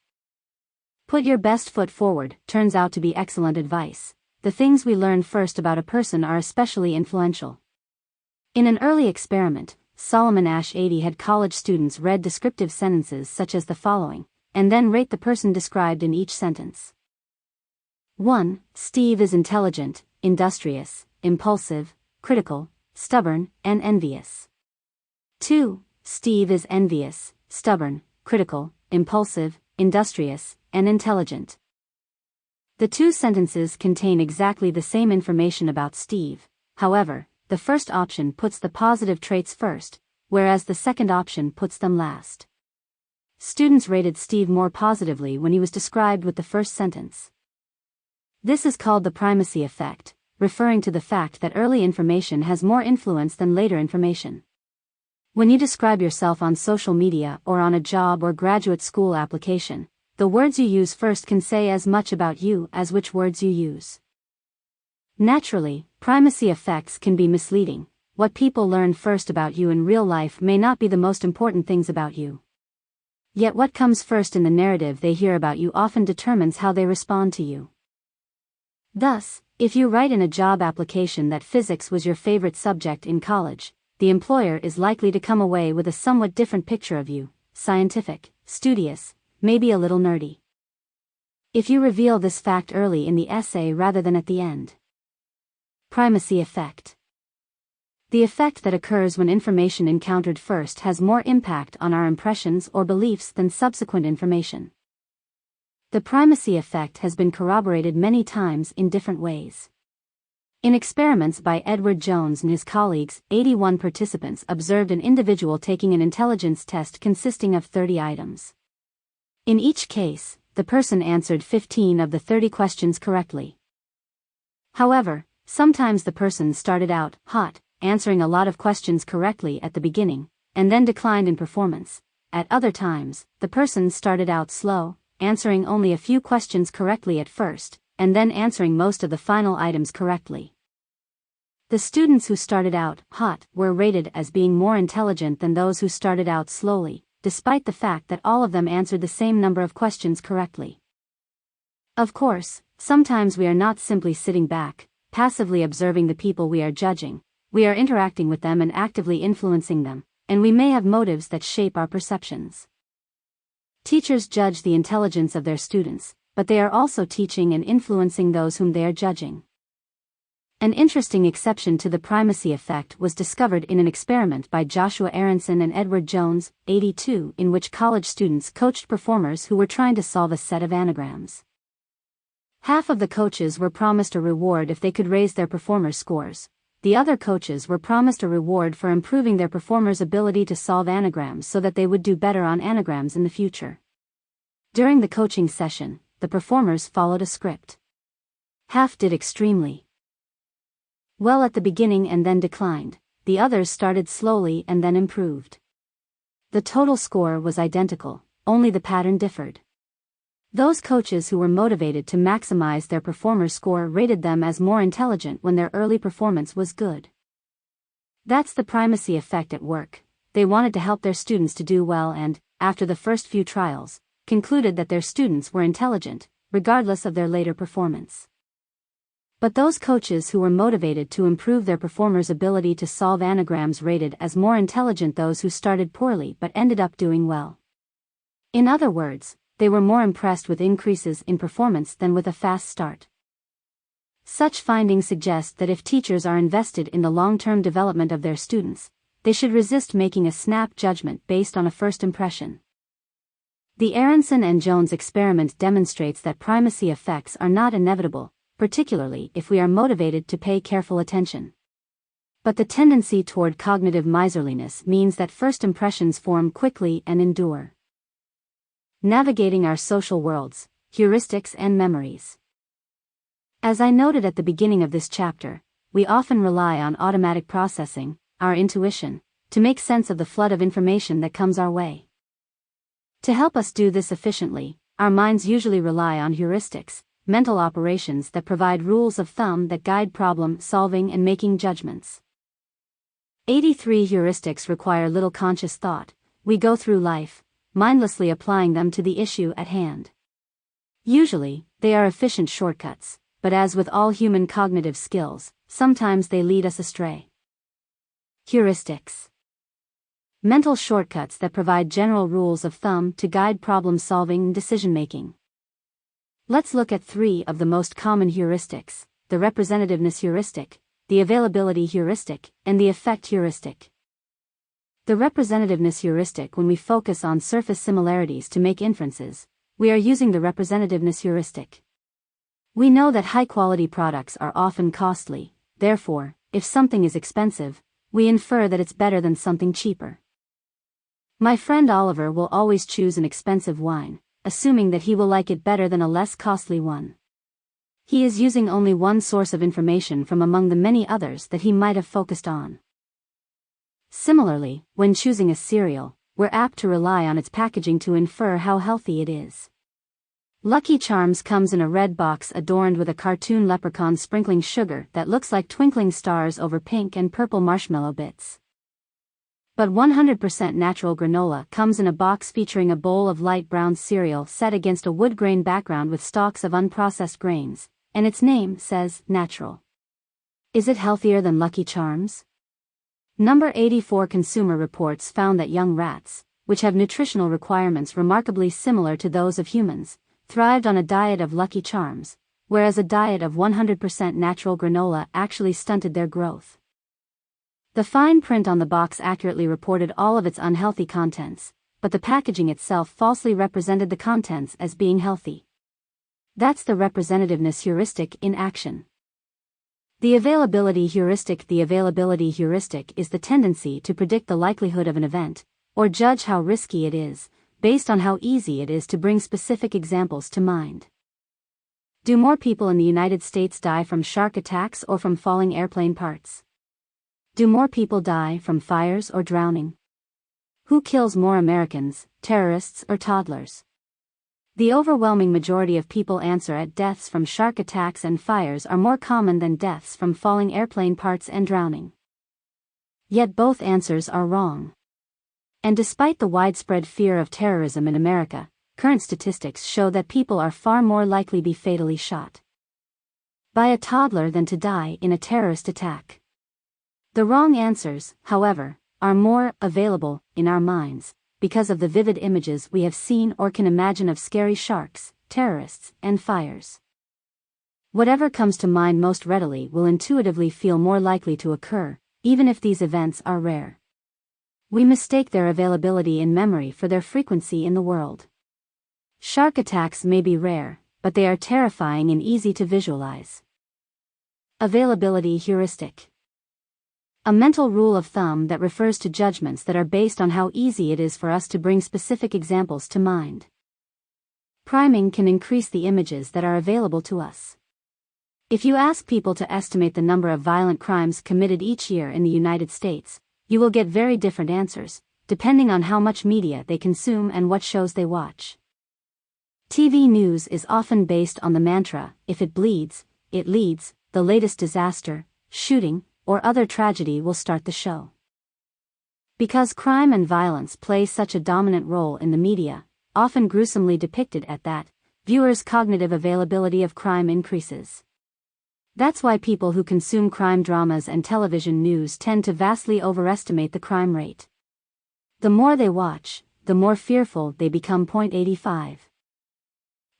Put your best foot forward turns out to be excellent advice. The things we learn first about a person are especially influential. In an early experiment, Solomon Asch 80 had college students read descriptive sentences such as the following, and then rate the person described in each sentence. 1. Steve is intelligent, industrious, impulsive, critical, stubborn, and envious. 2. Steve is envious, stubborn, critical, impulsive, industrious, and intelligent. The two sentences contain exactly the same information about Steve. However, the first option puts the positive traits first, whereas the second option puts them last. Students rated Steve more positively when he was described with the first sentence. This is called the primacy effect, referring to the fact that early information has more influence than later information. When you describe yourself on social media or on a job or graduate school application, the words you use first can say as much about you as which words you use. Naturally, primacy effects can be misleading. What people learn first about you in real life may not be the most important things about you. Yet what comes first in the narrative they hear about you often determines how they respond to you. Thus, if you write in a job application that physics was your favorite subject in college, the employer is likely to come away with a somewhat different picture of you: scientific, studious, maybe a little nerdy. If you reveal this fact early in the essay rather than at the end. Primacy effect. The effect that occurs when information encountered first has more impact on our impressions or beliefs than subsequent information. The primacy effect has been corroborated many times in different ways. In experiments by Edward Jones and his colleagues, 81 participants observed an individual taking an intelligence test consisting of 30 items. In each case, the person answered 15 of the 30 questions correctly. However, sometimes the person started out hot, answering a lot of questions correctly at the beginning, and then declined in performance. At other times, the person started out slow, answering only a few questions correctly at first, and then answering most of the final items correctly. The students who started out hot were rated as being more intelligent than those who started out slowly, despite the fact that all of them answered the same number of questions correctly. Of course, sometimes we are not simply sitting back, passively observing the people we are judging. We are interacting with them and actively influencing them, and we may have motives that shape our perceptions. Teachers judge the intelligence of their students, but they are also teaching and influencing those whom they are judging. An interesting exception to the primacy effect was discovered in an experiment by Joshua Aronson and Edward Jones, 82, in which college students coached performers who were trying to solve a set of anagrams. Half of the coaches were promised a reward if they could raise their performers' scores. The other coaches were promised a reward for improving their performers' ability to solve anagrams so that they would do better on anagrams in the future. During the coaching session, the performers followed a script. Half did extremely well at the beginning and then declined. The others started slowly and then improved. The total score was identical, only the pattern differed. Those coaches who were motivated to maximize their performers' score rated them as more intelligent when their early performance was good. That's the primacy effect at work. They wanted to help their students to do well and, after the first few trials, concluded that their students were intelligent, regardless of their later performance. But those coaches who were motivated to improve their performers' ability to solve anagrams rated as more intelligent those who started poorly but ended up doing well. In other words, they were more impressed with increases in performance than with a fast start. Such findings suggest that if teachers are invested in the long-term development of their students, they should resist making a snap judgment based on a first impression. The Aronson and Jones experiment demonstrates that primacy effects are not inevitable, particularly if we are motivated to pay careful attention. But the tendency toward cognitive miserliness means that first impressions form quickly and endure. Navigating our social worlds, heuristics and memories. As I noted at the beginning of this chapter, we often rely on automatic processing, our intuition, to make sense of the flood of information that comes our way. To help us do this efficiently, our minds usually rely on heuristics, mental operations that provide rules of thumb that guide problem solving and making judgments. 83 heuristics require little conscious thought. We go through life, mindlessly applying them to the issue at hand. Usually, they are efficient shortcuts, but as with all human cognitive skills, sometimes they lead us astray. Heuristics. Mental shortcuts that provide general rules of thumb to guide problem solving and decision making. Let's look at 3 of the most common heuristics: the representativeness heuristic, the availability heuristic, and the effect heuristic. The representativeness heuristic: when we focus on surface similarities to make inferences, we are using the representativeness heuristic. We know that high-quality products are often costly, therefore, if something is expensive, we infer that it's better than something cheaper. My friend Oliver will always choose an expensive wine, assuming that he will like it better than a less costly one. He is using only one source of information from among the many others that he might have focused on. Similarly, when choosing a cereal, we're apt to rely on its packaging to infer how healthy it is. Lucky Charms comes in a red box adorned with a cartoon leprechaun sprinkling sugar that looks like twinkling stars over pink and purple marshmallow bits. But 100% natural granola comes in a box featuring a bowl of light brown cereal set against a wood grain background with stalks of unprocessed grains, and its name says natural. Is it healthier than Lucky Charms? Number 84 Consumer Reports found that young rats, which have nutritional requirements remarkably similar to those of humans, thrived on a diet of Lucky Charms, whereas a diet of 100% natural granola actually stunted their growth. The fine print on the box accurately reported all of its unhealthy contents, but the packaging itself falsely represented the contents as being healthy. That's the representativeness heuristic in action. The availability heuristic. The availability heuristic is the tendency to predict the likelihood of an event, or judge how risky it is, based on how easy it is to bring specific examples to mind. Do more people in the United States die from shark attacks or from falling airplane parts? Do more people die from fires or drowning? Who kills more Americans, terrorists or toddlers? The overwhelming majority of people answer at deaths from shark attacks and fires are more common than deaths from falling airplane parts and drowning. Yet both answers are wrong. And despite the widespread fear of terrorism in America, current statistics show that people are far more likely to be fatally shot by a toddler than to die in a terrorist attack. The wrong answers, however, are more available in our minds because of the vivid images we have seen or can imagine of scary sharks, terrorists, and fires. Whatever comes to mind most readily will intuitively feel more likely to occur, even if these events are rare. We mistake their availability in memory for their frequency in the world. Shark attacks may be rare, but they are terrifying and easy to visualize. Availability heuristic. A mental rule of thumb that refers to judgments that are based on how easy it is for us to bring specific examples to mind. Priming can increase the images that are available to us. If you ask people to estimate the number of violent crimes committed each year in the United States, you will get very different answers, depending on how much media they consume and what shows they watch. TV news is often based on the mantra, if it bleeds, it leads. The latest disaster, shooting, or other tragedy will start the show. Because crime and violence play such a dominant role in the media, often gruesomely depicted at that, viewers' cognitive availability of crime increases. That's why people who consume crime dramas and television news tend to vastly overestimate the crime rate. The more they watch, the more fearful they become. 85.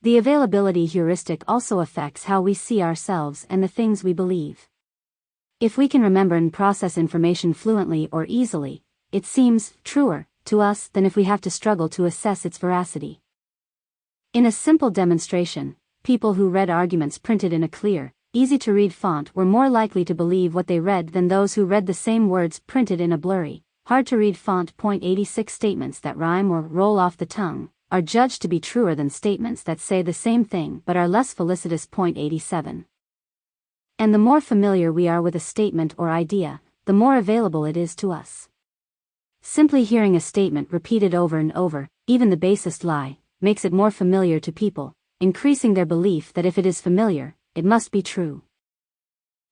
The availability heuristic also affects how we see ourselves and the things we believe. If we can remember and process information fluently or easily, it seems truer to us than if we have to struggle to assess its veracity. In a simple demonstration, people who read arguments printed in a clear, easy-to-read font were more likely to believe what they read than those who read the same words printed in a blurry, hard-to-read font. 86 Statements that rhyme or roll off the tongue are judged to be truer than statements that say the same thing but are less felicitous. 87. And the more familiar we are with a statement or idea, the more available it is to us. Simply hearing a statement repeated over and over, even the basest lie, makes it more familiar to people, increasing their belief that if it is familiar, it must be true.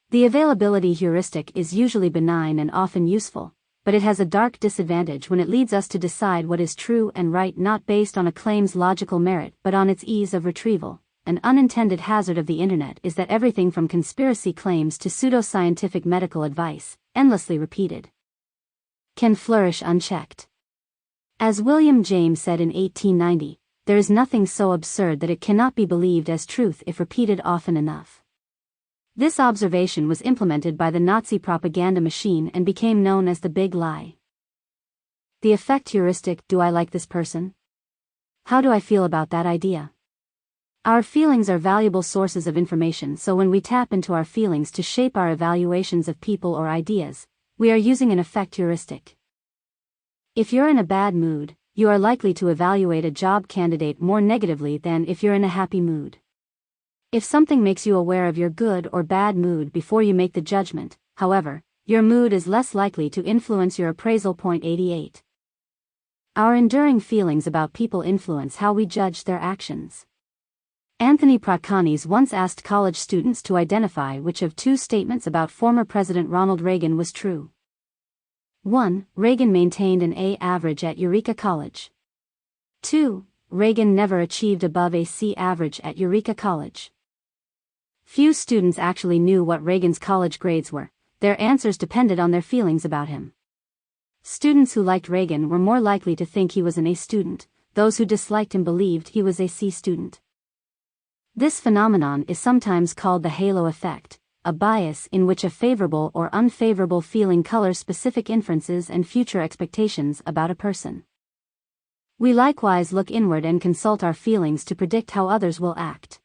The availability heuristic is usually benign and often useful, but it has a dark disadvantage when it leads us to decide what is true and right not based on a claim's logical merit but on its ease of retrieval. An unintended hazard of the internet is that everything from conspiracy claims to pseudoscientific medical advice, endlessly repeated, can flourish unchecked. As William James said in 1890, there is nothing so absurd that it cannot be believed as truth if repeated often enough. This observation was implemented by the Nazi propaganda machine and became known as the Big Lie. The effect heuristic. Do I like this person? How do I feel about that idea? Our feelings are valuable sources of information, so when we tap into our feelings to shape our evaluations of people or ideas, we are using an effect heuristic. If you're in a bad mood, you are likely to evaluate a job candidate more negatively than if you're in a happy mood. If something makes you aware of your good or bad mood before you make the judgment, however, your mood is less likely to influence your appraisal. 88. Our enduring feelings about people influence how we judge their actions. Anthony Prakanis once asked college students to identify which of two statements about former President Ronald Reagan was true. 1. Reagan maintained an A average at Eureka College. 2. Reagan never achieved above a C average at Eureka College. Few students actually knew what Reagan's college grades were. Their answers depended on their feelings about him. Students who liked Reagan were more likely to think he was an A student. Those who disliked him believed he was a C student. This phenomenon is sometimes called the halo effect, a bias in which a favorable or unfavorable feeling colors specific inferences and future expectations about a person. We likewise look inward and consult our feelings to predict how others will act.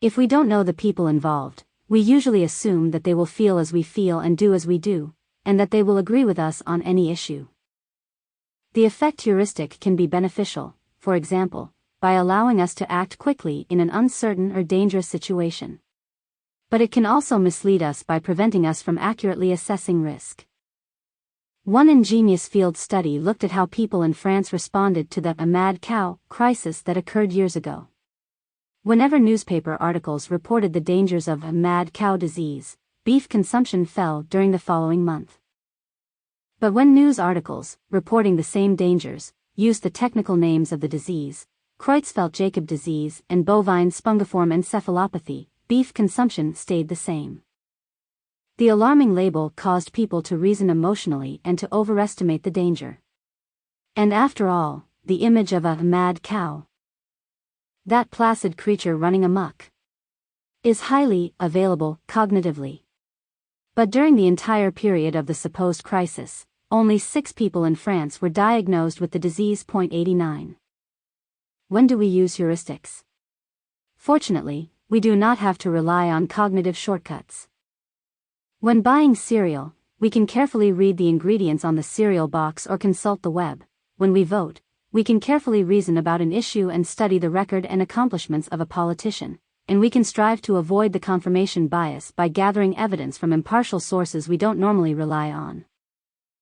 If we don't know the people involved, we usually assume that they will feel as we feel and do as we do, and that they will agree with us on any issue. The effect heuristic can be beneficial, for example, by allowing us to act quickly in an uncertain or dangerous situation. But it can also mislead us by preventing us from accurately assessing risk. One ingenious field study looked at how people in France responded to the "a mad cow" crisis that occurred years ago. Whenever newspaper articles reported the dangers of a mad cow disease, beef consumption fell during the following month. But when news articles, reporting the same dangers, used the technical names of the disease, Creutzfeldt-Jakob disease and bovine spongiform encephalopathy, beef consumption stayed the same. The alarming label caused people to reason emotionally and to overestimate the danger. And after all, the image of a mad cow, that placid creature running amok, is highly available cognitively. But during the entire period of the supposed crisis, only 6 people in France were diagnosed with the disease. 89. When do we use heuristics? Fortunately, we do not have to rely on cognitive shortcuts. When buying cereal, we can carefully read the ingredients on the cereal box or consult the web. When we vote, we can carefully reason about an issue and study the record and accomplishments of a politician, and we can strive to avoid the confirmation bias by gathering evidence from impartial sources we don't normally rely on.